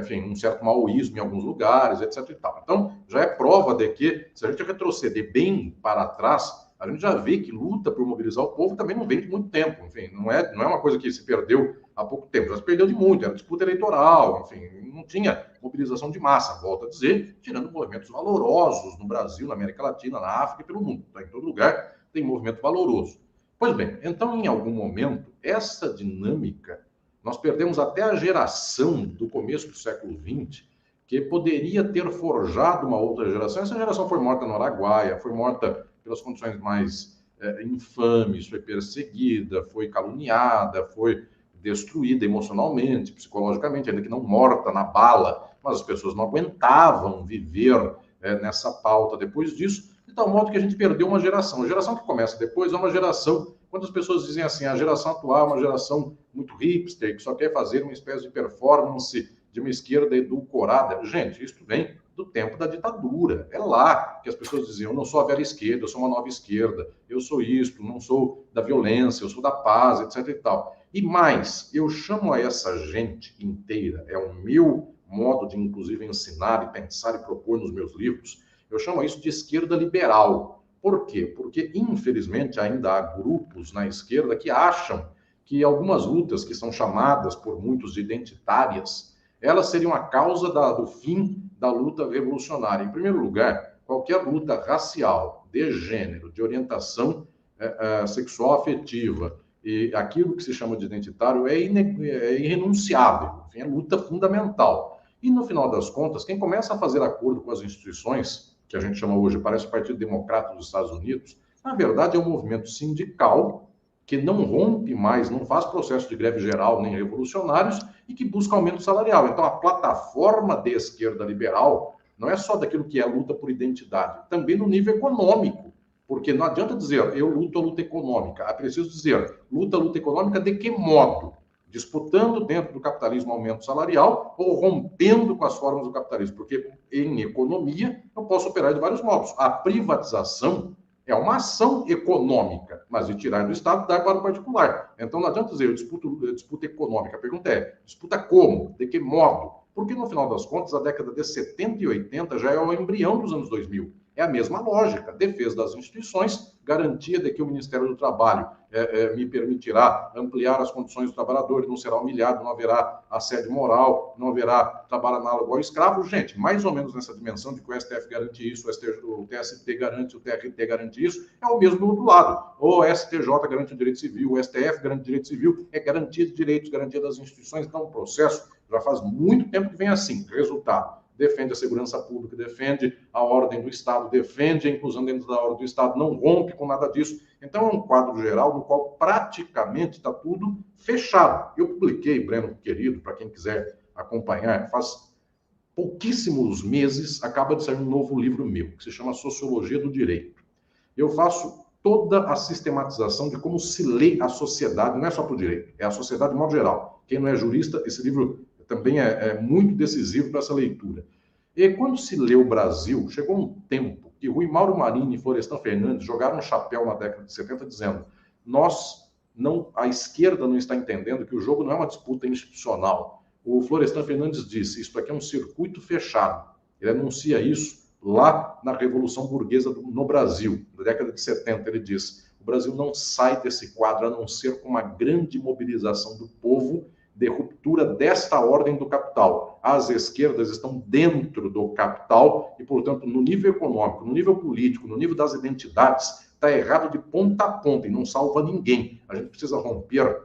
enfim, um certo maoísmo em alguns lugares, etc. e tal. Então, já é prova de que, se a gente retroceder bem para trás, a gente já vê que luta por mobilizar o povo também não vem de muito tempo. Enfim, não é uma coisa que se perdeu há pouco tempo, já se perdeu de muito, era disputa eleitoral, enfim, não tinha mobilização de massa, volto a dizer, tirando movimentos valorosos no Brasil, na América Latina, na África e pelo mundo. Tá? Em todo lugar tem movimento valoroso. Pois bem, então, em algum momento, essa dinâmica, nós perdemos até a geração do começo do século XX, que poderia ter forjado uma outra geração. Essa geração foi morta no Araguaia, foi morta pelas condições mais infames, foi perseguida, foi caluniada, foi destruída emocionalmente, psicologicamente, ainda que não morta na bala, mas as pessoas não aguentavam viver nessa pauta depois disso, de tal modo que a gente perdeu uma geração. A geração que começa depois é uma geração, quando as pessoas dizem assim, a geração atual é uma geração muito hipster, que só quer fazer uma espécie de performance de uma esquerda edulcorada. Gente, isso vem do tempo da ditadura. É lá que as pessoas diziam, eu não sou a velha esquerda, eu sou uma nova esquerda, eu sou isto, não sou da violência, eu sou da paz, etc. e tal. E mais, eu chamo a essa gente inteira, é o meu modo de, inclusive, ensinar e pensar e propor nos meus livros, eu chamo isso de esquerda liberal. Por quê? Porque, infelizmente, ainda há grupos na esquerda que acham que algumas lutas que são chamadas por muitos de identitárias, elas seriam a causa do fim da luta revolucionária. Em primeiro lugar, qualquer luta racial, de gênero, de orientação sexual afetiva, e aquilo que se chama de identitário é irrenunciável, enfim, é luta fundamental. E, no final das contas, quem começa a fazer acordo com as instituições, que a gente chama hoje, parece o Partido Democrata dos Estados Unidos, na verdade é um movimento sindical que não rompe mais, não faz processo de greve geral nem revolucionários e que busca aumento salarial. Então, a plataforma de esquerda liberal não é só daquilo que é a luta por identidade, também no nível econômico. Porque não adianta dizer, eu luto a luta econômica. É preciso dizer, luta a luta econômica de que modo? Disputando dentro do capitalismo aumento salarial ou rompendo com as formas do capitalismo. Porque em economia eu posso operar de vários modos. A privatização é uma ação econômica, mas de tirar do Estado e dar para o particular. Então não adianta dizer, eu disputa econômica. A pergunta é, disputa como? De que modo? Porque no final das contas, a década de 70 e 80 já é o embrião dos anos 2000. É a mesma lógica, defesa das instituições, garantia de que o Ministério do Trabalho me permitirá ampliar as condições do trabalhador, não será humilhado, não haverá assédio moral, não haverá trabalho análogo ao escravo. Gente, mais ou menos nessa dimensão de que o STF garante isso, o TST garante, o TRT garante isso, é o mesmo do outro lado. O STJ garante o direito civil, o STF garante o direito civil, é garantia de direitos, garantia das instituições. Então, o processo já faz muito tempo que vem assim. Resultado: defende a segurança pública, defende a ordem do Estado, defende a inclusão dentro da ordem do Estado, não rompe com nada disso. Então, é um quadro geral no qual praticamente está tudo fechado. Eu publiquei, Breno querido, para quem quiser acompanhar, faz pouquíssimos meses, acaba de sair um novo livro meu, que se chama Sociologia do Direito. Eu faço toda a sistematização de como se lê a sociedade, não é só para o direito, é a sociedade de modo geral. Quem não é jurista, esse livro também é muito decisivo para essa leitura. E quando se lê o Brasil, chegou um tempo que Rui Mauro Marini e Florestan Fernandes jogaram um chapéu na década de 70 dizendo: a esquerda não está entendendo que o jogo não é uma disputa institucional. O Florestan Fernandes disse: isso aqui é um circuito fechado. Ele anuncia isso lá na Revolução Burguesa no Brasil, na década de 70. Ele disse: o Brasil não sai desse quadro a não ser com uma grande mobilização do povo de ruptura desta ordem do capital. As esquerdas estão dentro do capital e, portanto, no nível econômico, no nível político, no nível das identidades, está errado de ponta a ponta e não salva ninguém. A gente precisa romper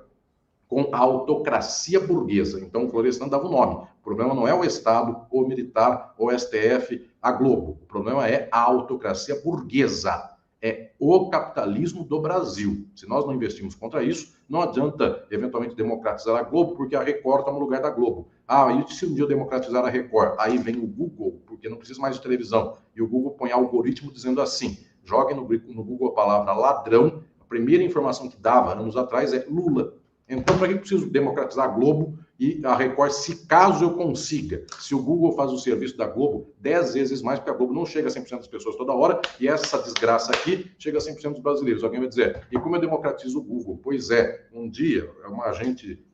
com a autocracia burguesa. Então, o Florestan dava o nome. O problema não é o Estado, o militar, o STF, a Globo. O problema é a autocracia burguesa. É o capitalismo do Brasil. Se nós não investimos contra isso, não adianta eventualmente democratizar a Globo, porque a Record está no lugar da Globo. E se um dia eu democratizar a Record, aí vem o Google, porque não precisa mais de televisão, e o Google põe algoritmo dizendo assim: joguem no Google a palavra ladrão, a primeira informação que dava anos atrás é Lula. Então, para que eu preciso democratizar a Globo e a Record, se caso eu consiga? Se o Google faz o serviço da Globo 10 vezes mais, porque a Globo não chega a 100% das pessoas toda hora, e essa desgraça aqui chega a 100% dos brasileiros. Alguém vai dizer: e como eu democratizo o Google? Pois é, um dia,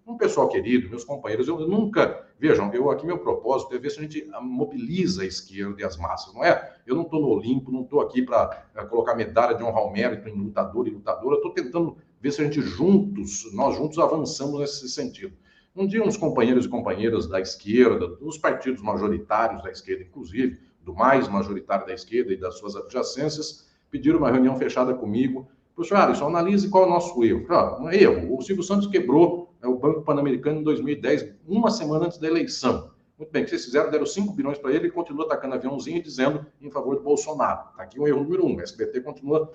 um pessoal querido, meus companheiros, eu nunca... Vejam, aqui meu propósito é ver se a gente mobiliza a esquerda e as massas, não é? Eu não estou no Olimpo, não estou aqui para colocar medalha de honra ao mérito em lutador e lutadora, eu estou tentando ver se a gente nós juntos avançamos nesse sentido. Um dia, uns companheiros e companheiras da esquerda, dos partidos majoritários da esquerda, inclusive, do mais majoritário da esquerda e das suas adjacências, pediram uma reunião fechada comigo. Professor Alisson, analise qual é o nosso erro. Um erro. O Silvio Santos quebrou o Banco Pan-Americano em 2010, uma semana antes da eleição. Muito bem, o que vocês fizeram? Deram 5 bilhões para ele e continua atacando aviãozinho e dizendo em favor do Bolsonaro. Aqui o erro número 1. O SBT continua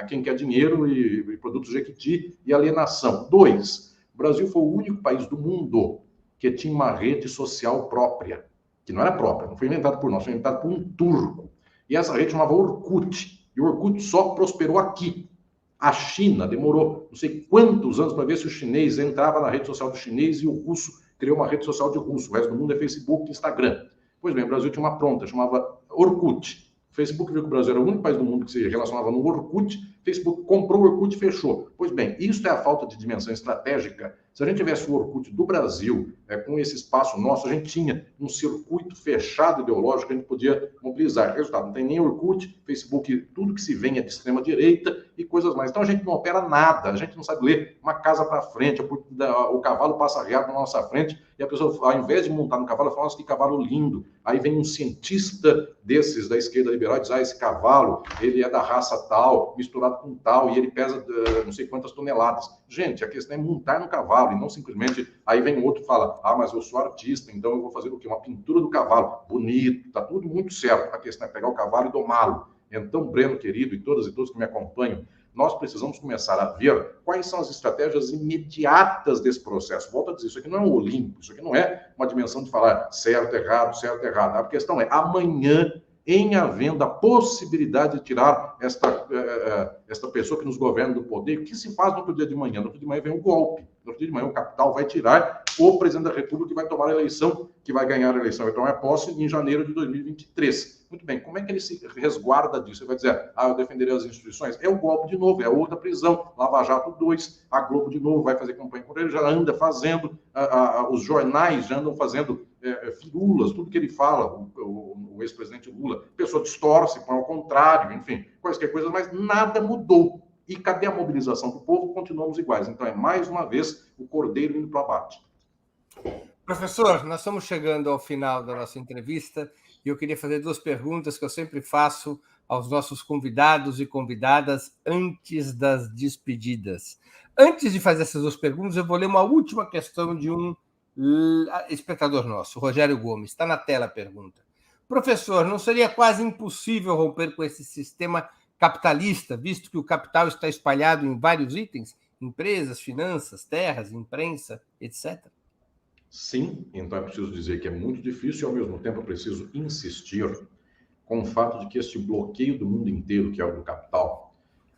quem quer dinheiro e produtos Jequiti e alienação. 2. O Brasil foi o único país do mundo que tinha uma rede social própria, que não era própria, não foi inventado por nós, foi inventado por um turco. E essa rede chamava Orkut. E o Orkut só prosperou aqui. A China demorou não sei quantos anos para ver se o chinês entrava na rede social do chinês e o russo criou uma rede social de russo. O resto do mundo é Facebook e Instagram. Pois bem, o Brasil tinha uma pronta, chamava Orkut. O Facebook viu que o Brasil era o único país do mundo que se relacionava no Orkut. O Facebook comprou o Orkut e fechou. Pois bem, isso é a falta de dimensão estratégica. Se a gente tivesse o Orkut do Brasil, com esse espaço nosso, a gente tinha um circuito fechado ideológico que a gente podia mobilizar. Resultado, não tem nem Orkut, Facebook, tudo que se vem é de extrema-direita e coisas mais. Então a gente não opera nada, a gente não sabe ler uma casa para frente, o cavalo passa reto na nossa frente e a pessoa, ao invés de montar no cavalo, fala: nossa, que cavalo lindo. Aí vem um cientista desses da esquerda liberal e diz: esse cavalo, ele é da raça tal, misturado com tal, e ele pesa não sei quantas toneladas. Gente, a questão é montar no cavalo, e não simplesmente... Aí vem outro e fala: mas eu sou artista, então eu vou fazer o quê? Uma pintura do cavalo. Bonito, tá tudo muito certo. A questão é pegar o cavalo e domá-lo. Então, Breno, querido, e todas e todos que me acompanham, nós precisamos começar a ver quais são as estratégias imediatas desse processo. Volto a dizer, isso aqui não é um Olimpo, isso aqui não é uma dimensão de falar certo, errado, certo, errado. A questão é, amanhã, em havendo a possibilidade de tirar esta pessoa que nos governa do poder, o que se faz no outro dia de manhã? No outro dia de manhã vem um golpe. No outro dia de manhã o capital vai tirar o presidente da República, que vai tomar a eleição, que vai ganhar a eleição, vai tomar posse em janeiro de 2023. Muito bem, como é que ele se resguarda disso? Ele vai dizer: eu defenderei as instituições. É o golpe de novo, é outra prisão. Lava Jato 2, a Globo de novo vai fazer campanha contra ele, já anda fazendo, os jornais já andam fazendo firulas, tudo que ele fala, o o ex-presidente Lula. A pessoa distorce, põe ao contrário, enfim, quaisquer coisas, mas nada mudou. E cadê a mobilização do povo? Continuamos iguais. Então, é mais uma vez o cordeiro indo para o abate. Professor, nós estamos chegando ao final da nossa entrevista e eu queria fazer 2 perguntas que eu sempre faço aos nossos convidados e convidadas antes das despedidas. Antes de fazer essas 2 perguntas, eu vou ler uma última questão de um espectador nosso, Rogério Gomes. Está na tela a pergunta. Professor, não seria quase impossível romper com esse sistema capitalista, visto que o capital está espalhado em vários itens, empresas, finanças, terras, imprensa, etc.? Sim, então é preciso dizer que é muito difícil e, ao mesmo tempo, é preciso insistir com o fato de que este bloqueio do mundo inteiro, que é o do capital,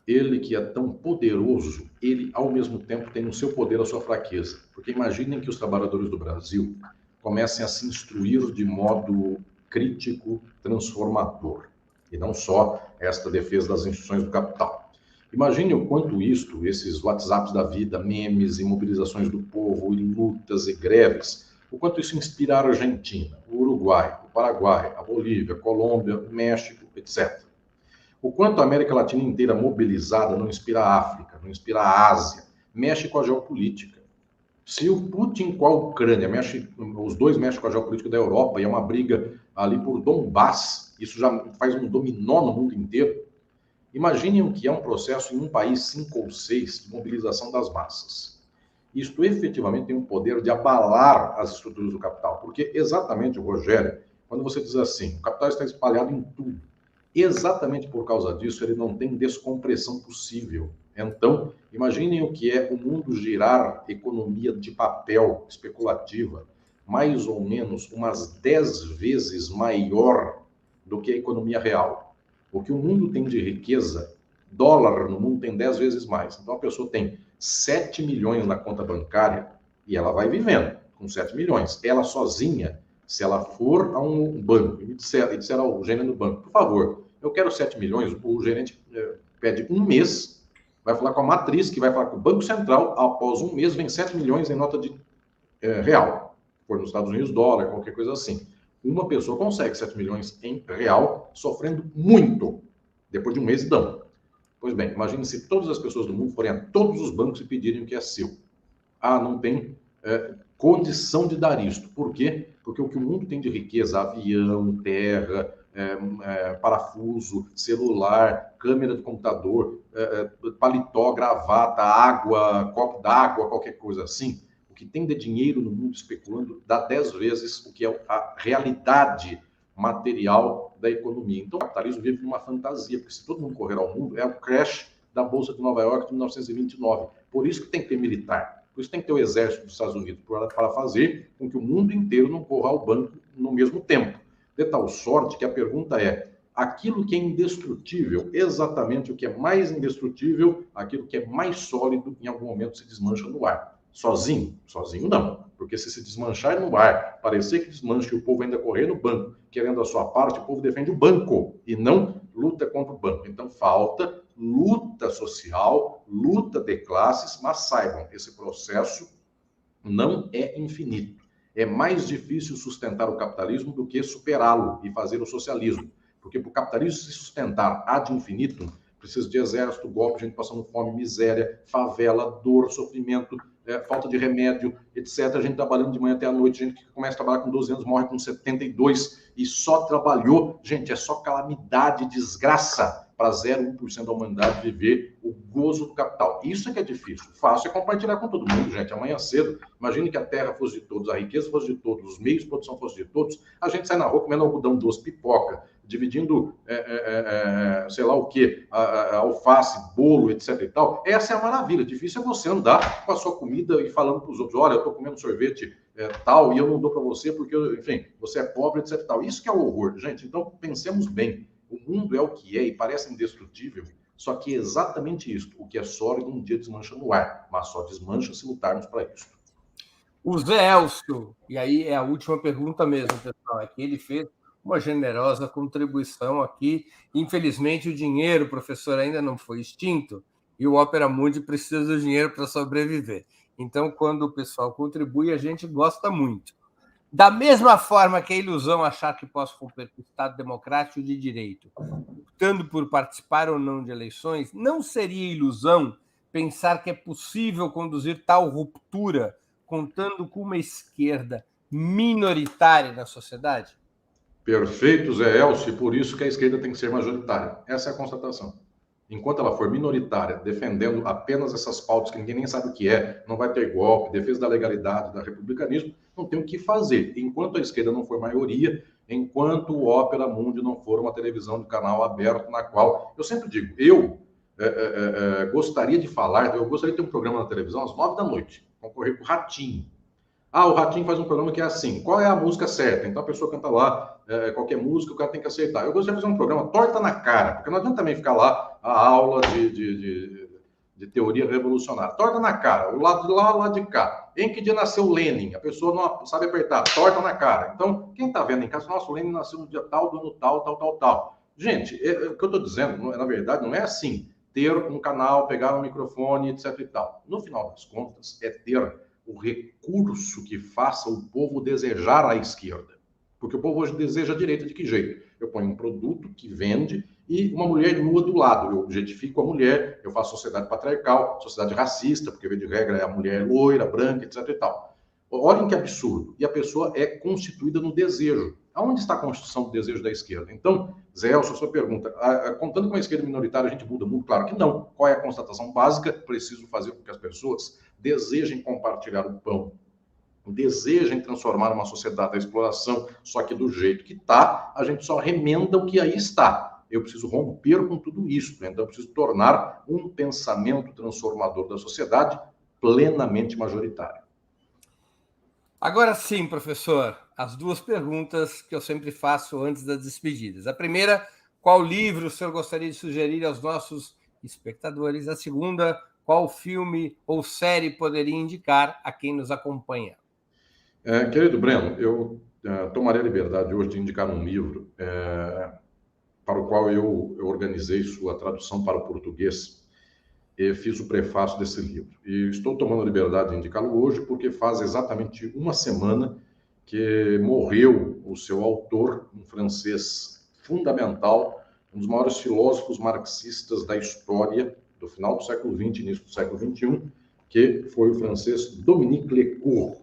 ele que é tão poderoso, ele, ao mesmo tempo, tem no seu poder a sua fraqueza. Porque imaginem que os trabalhadores do Brasil comecem a se instruir de modo crítico, transformador, e não só esta defesa das instituições do capital. Imagine o quanto isto, esses WhatsApps da vida, memes e mobilizações do povo, e lutas e greves, o quanto isso inspira a Argentina, o Uruguai, o Paraguai, a Bolívia, a Colômbia, o México, etc. O quanto a América Latina inteira mobilizada não inspira a África, não inspira a Ásia, mexe com a geopolítica. Se o Putin com a Ucrânia, os dois mexem com a geopolítica da Europa, e é uma briga ali por Donbass, isso já faz um dominó no mundo inteiro. Imaginem o que é um processo em um país 5 ou 6 de mobilização das massas. Isto efetivamente tem o poder de abalar as estruturas do capital, porque exatamente, Rogério, quando você diz assim, o capital está espalhado em tudo, exatamente por causa disso ele não tem descompressão possível. Então, imaginem o que é o mundo girar economia de papel especulativa, mais ou menos umas 10 vezes maior do que a economia real. O que o mundo tem de riqueza, dólar no mundo tem 10 vezes mais. Então, a pessoa tem 7 milhões na conta bancária e ela vai vivendo com 7 milhões. Ela sozinha, se ela for a um banco e disser ao gerente do banco, por favor, eu quero 7 milhões, o gerente pede um mês, vai falar com a matriz, que vai falar com o Banco Central, após um mês vem 7 milhões em nota de real. For nos Estados Unidos, dólar, qualquer coisa assim. Uma pessoa consegue 7 milhões em real, sofrendo muito, depois de um mês dão. Pois bem, imagine se todas as pessoas do mundo forem a todos os bancos e pedirem o que é seu. Ah, não tem condição de dar isto. Por quê? Porque o que o mundo tem de riqueza, avião, terra, parafuso, celular, câmera do computador, paletó, gravata, água, copo d'água, qualquer coisa assim, o que tem de dinheiro no mundo especulando dá 10 vezes o que é a realidade material da economia. Então, o capitalismo vive numa fantasia, porque se todo mundo correr ao mundo, é o crash da Bolsa de Nova York de 1929. Por isso que tem que ter militar, por isso tem que ter o exército dos Estados Unidos, para fazer com que o mundo inteiro não corra ao banco no mesmo tempo. De tal sorte que a pergunta é, aquilo que é indestrutível, exatamente o que é mais indestrutível, aquilo que é mais sólido, em algum momento se desmancha no ar. Sozinho? Sozinho não. Porque se desmanchar no ar, parecer que desmancha e o povo ainda correr no banco, querendo a sua parte, o povo defende o banco e não luta contra o banco. Então falta luta social, luta de classes, mas saibam, esse processo não é infinito. É mais difícil sustentar o capitalismo do que superá-lo e fazer o socialismo. Porque para o capitalismo se sustentar ad infinitum, precisa de exército, golpe, gente passando fome, miséria, favela, dor, sofrimento, falta de remédio, etc. A gente trabalhando de manhã até a noite, gente que começa a trabalhar com 12 anos, morre com 72 e só trabalhou. Gente, é só calamidade, desgraça para 0,1% da humanidade viver o gozo do capital. Isso é que é difícil. Fácil é compartilhar com todo mundo, gente. Amanhã cedo, imagine que a terra fosse de todos, a riqueza fosse de todos, os meios de produção fossem de todos, a gente sai na rua comendo algodão doce, pipoca, dividindo, sei lá o quê, alface, bolo, etc e tal. Essa é a maravilha. Difícil é você andar com a sua comida e falando para os outros, olha, eu estou comendo sorvete tal e eu não dou para você porque, enfim, você é pobre, etc e tal. Isso que é o horror, gente. Então, pensemos bem. O mundo é o que é e parece indestrutível, só que é exatamente isso. O que é sólido um dia desmancha no ar, mas só desmancha se lutarmos para isso. O Zé Elcio, e aí é a última pergunta mesmo, pessoal, é que ele fez uma generosa contribuição aqui. Infelizmente, o dinheiro, professor, ainda não foi extinto e o Opera Mundi precisa do dinheiro para sobreviver. Então, quando o pessoal contribui, a gente gosta muito. Da mesma forma que é ilusão achar que posso romper com o Estado democrático e de direito, optando por participar ou não de eleições, não seria ilusão pensar que é possível conduzir tal ruptura contando com uma esquerda minoritária na sociedade? Perfeito, Zé Elcio, por isso que a esquerda tem que ser majoritária. Essa é a constatação. Enquanto ela for minoritária, defendendo apenas essas pautas que ninguém nem sabe o que é, não vai ter golpe, defesa da legalidade, da republicanismo, não tem o que fazer. Enquanto a esquerda não for maioria, enquanto o Opera Mundi não for uma televisão de canal aberto, na qual, eu sempre digo, eu gostaria de falar, eu gostaria de ter um programa na televisão às 9 da noite, concorrer com o Ratinho. Ah, o Ratinho faz um programa que é assim, qual é a música certa? Então a pessoa canta lá qualquer música, o cara tem que acertar. Eu gostaria de fazer um programa torta na cara, porque não adianta também ficar lá a aula de teoria revolucionária. Torta na cara, o lado de lá, o lado de cá. Em que dia nasceu Lenin? A pessoa não sabe apertar, torta na cara. Então, quem está vendo em casa, nossa, o Lenin nasceu no dia tal, do ano tal, tal, tal, tal. Gente, o que eu estou dizendo, na verdade, não é assim, ter um canal, pegar um microfone, etc e tal. No final das contas, é ter o recurso que faça o povo desejar a esquerda. Porque o povo hoje deseja a direita de que jeito? Eu ponho um produto que vende e uma mulher nua do lado. Eu objetifico a mulher, eu faço sociedade patriarcal, sociedade racista, porque, de regra, é a mulher loira, branca, etc e tal. Olhem que absurdo. E a pessoa é constituída no desejo. Aonde está a constituição do desejo da esquerda? Então, Zé Elcio, sua pergunta, contando com a esquerda minoritária, a gente muda o mundo? Claro que não. Qual é a constatação básica? Preciso fazer com que as pessoas desejem compartilhar o pão, desejem transformar uma sociedade da exploração, só que do jeito que está, a gente só remenda o que aí está. Eu preciso romper com tudo isso, então eu preciso tornar um pensamento transformador da sociedade plenamente majoritário. Agora sim, professor, as duas perguntas que eu sempre faço antes das despedidas. A primeira, qual livro o senhor gostaria de sugerir aos nossos espectadores? A segunda, qual filme ou série poderia indicar a quem nos acompanha? Querido Breno, eu tomarei a liberdade hoje de indicar um livro para o qual eu organizei sua tradução para o português e fiz o prefácio desse livro. E estou tomando a liberdade de indicá-lo hoje porque faz exatamente uma semana que morreu o seu autor, um francês fundamental, um dos maiores filósofos marxistas da história do final do século XX, início do século XXI, que foi o francês Dominique Lecourt.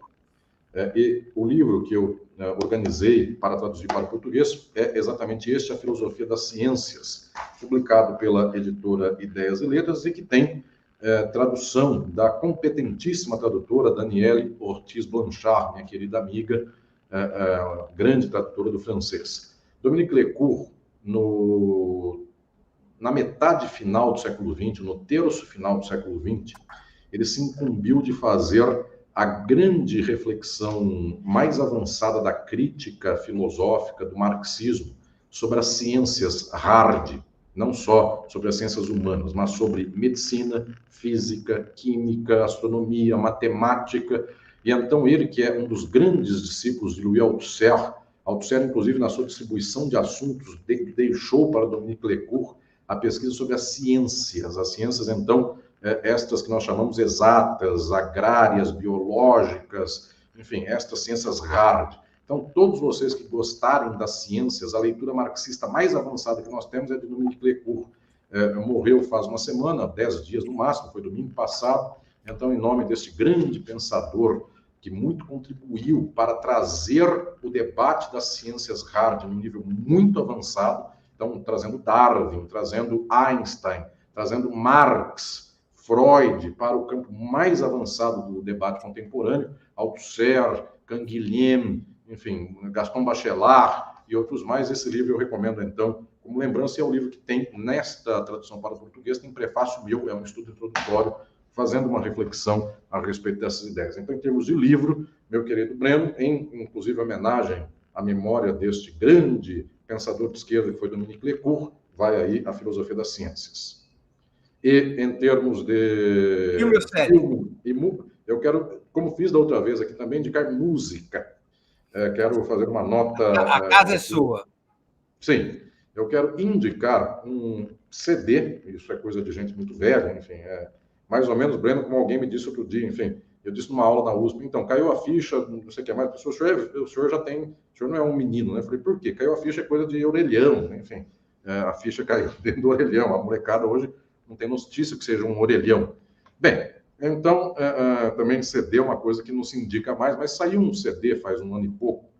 E o livro que eu organizei para traduzir para o português é exatamente este, A Filosofia das Ciências, publicado pela editora Ideias e Letras e que tem tradução da competentíssima tradutora Danielle Ortiz Blanchard, minha querida amiga, grande tradutora do francês. Dominique Lecourt, na metade final do século XX, no terço final do século XX, ele se incumbiu de fazer a grande reflexão mais avançada da crítica filosófica do marxismo sobre as ciências hard, não só sobre as ciências humanas, mas sobre medicina, física, química, astronomia, matemática. E então ele, que é um dos grandes discípulos de Louis Althusser, inclusive na sua distribuição de assuntos, deixou para Dominique Lecourt a pesquisa sobre as ciências, então, estas que nós chamamos exatas, agrárias, biológicas, enfim, estas ciências hard. Então, todos vocês que gostarem das ciências, a leitura marxista mais avançada que nós temos é de Dominique Lecourt. Morreu faz uma semana, 10 dias no máximo, foi domingo passado. Então, em nome deste grande pensador que muito contribuiu para trazer o debate das ciências hard num nível muito avançado, então, trazendo Darwin, trazendo Einstein, trazendo Marx, Freud, para o campo mais avançado do debate contemporâneo, Althusser, Canguilhem, enfim, Gaston Bachelard e outros mais. Esse livro eu recomendo, então, como lembrança, é o livro que tem, nesta tradução para o português, tem prefácio meu, é um estudo introdutório, fazendo uma reflexão a respeito dessas ideias. Então, em termos de livro, meu querido Breno, em inclusive homenagem à memória deste grande pensador de esquerda que foi Dominique Lecourt, vai aí A Filosofia das Ciências. E em termos de filme, eu quero, como fiz da outra vez aqui também, indicar música. Quero fazer uma nota... A casa é sua. Sim. Eu quero indicar um CD, isso é coisa de gente muito velha, enfim, mais ou menos, Breno, como alguém me disse outro dia, enfim, Eu disse numa aula na USP, então, caiu a ficha, não sei o que mais, o senhor já tem, o senhor não é um menino, né? Eu falei, por quê? Caiu a ficha é coisa de orelhão, né? Enfim, a ficha caiu dentro do orelhão, a molecada hoje não tem notícia que seja um orelhão. Bem, então, também CD é uma coisa que não se indica mais, mas saiu um CD faz um ano e pouco,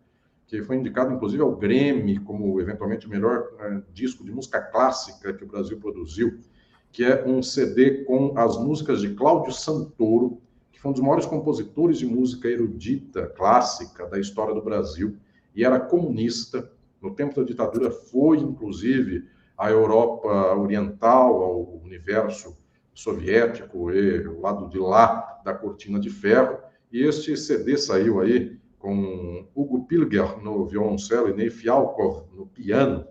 que foi indicado, inclusive, ao Grammy como, eventualmente, o melhor disco de música clássica que o Brasil produziu, que é um CD com as músicas de Cláudio Santoro, que foi um dos maiores compositores de música erudita, clássica, da história do Brasil, e era comunista. No tempo da ditadura foi, inclusive, à Europa Oriental, ao universo soviético, e o lado de lá da Cortina de Ferro, e este CD saiu aí com Hugo Pilger no violoncelo e Ney Fialkov no piano,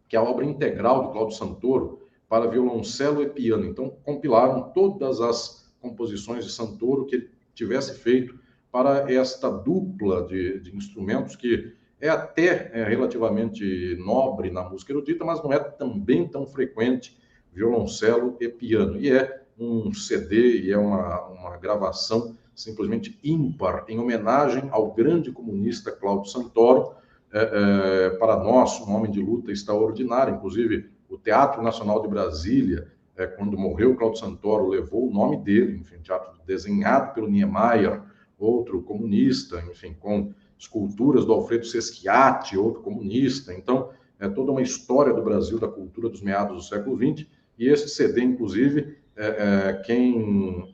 que é a obra integral de Cláudio Santoro para violoncelo e piano. Então, compilaram todas as composições de Santoro que ele tivesse feito para esta dupla de instrumentos que é até relativamente nobre na música erudita, mas não é também tão frequente, violoncelo e piano. E é um CD e é uma gravação simplesmente ímpar, em homenagem ao grande comunista Cláudio Santoro, para nós, um homem de luta extraordinário. Inclusive, o Teatro Nacional de Brasília, quando morreu Cláudio Santoro, levou o nome dele, enfim, teatro desenhado pelo Niemeyer, outro comunista, enfim, com esculturas do Alfredo Seschiatti, outro comunista. Então, é toda uma história do Brasil, da cultura dos meados do século XX, e esse CD, inclusive, quem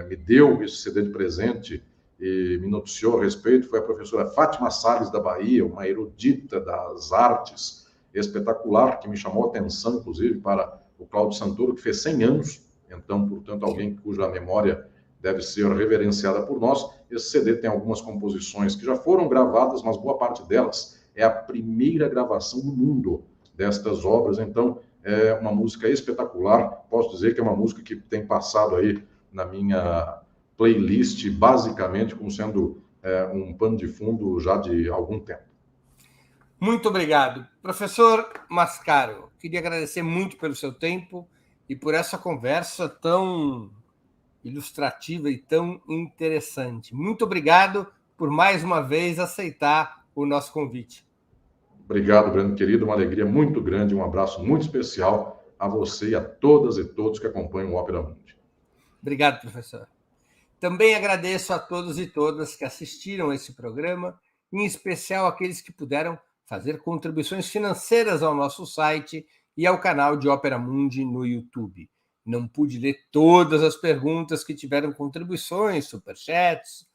me deu esse CD de presente e me noticiou a respeito foi a professora Fátima Salles da Bahia, uma erudita das artes espetacular, que me chamou a atenção, inclusive, para o Cláudio Santoro, que fez 100 anos, então, portanto, alguém cuja memória deve ser reverenciada por nós. Esse CD tem algumas composições que já foram gravadas, mas boa parte delas é a primeira gravação no mundo destas obras, então é uma música espetacular. Posso dizer que é uma música que tem passado aí na minha playlist, basicamente, como sendo um pano de fundo já de algum tempo. Muito obrigado. Professor Mascaro, queria agradecer muito pelo seu tempo e por essa conversa tão ilustrativa e tão interessante. Muito obrigado por, mais uma vez, aceitar o nosso convite. Obrigado, Breno, querido. Uma alegria muito grande, um abraço muito especial a você e a todas e todos que acompanham o Ópera Mundi. Obrigado, professor. Também agradeço a todos e todas que assistiram a esse programa, em especial aqueles que puderam fazer contribuições financeiras ao nosso site e ao canal de Ópera Mundi no YouTube. Não pude ler todas as perguntas que tiveram contribuições, superchats,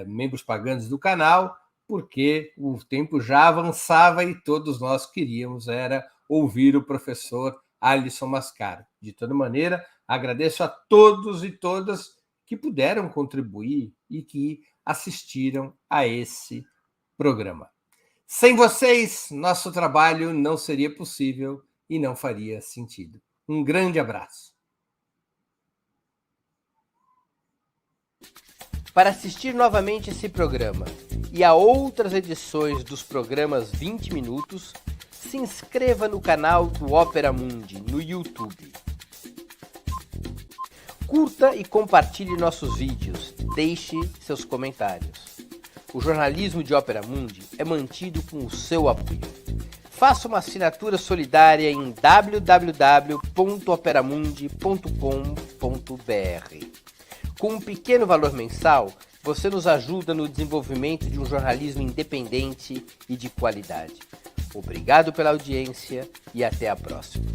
membros pagantes do canal, porque o tempo já avançava e todos nós queríamos era ouvir o professor Alisson Mascaro. De toda maneira, agradeço a todos e todas que puderam contribuir e que assistiram a esse programa. Sem vocês, nosso trabalho não seria possível e não faria sentido. Um grande abraço. Para assistir novamente esse programa e a outras edições dos programas 20 Minutos, se inscreva no canal do Ópera Mundi no YouTube. Curta e compartilhe nossos vídeos, deixe seus comentários. O jornalismo de Ópera Mundi é mantido com o seu apoio. Faça uma assinatura solidária em www.operamundi.com.br. Com um pequeno valor mensal, você nos ajuda no desenvolvimento de um jornalismo independente e de qualidade. Obrigado pela audiência e até a próxima.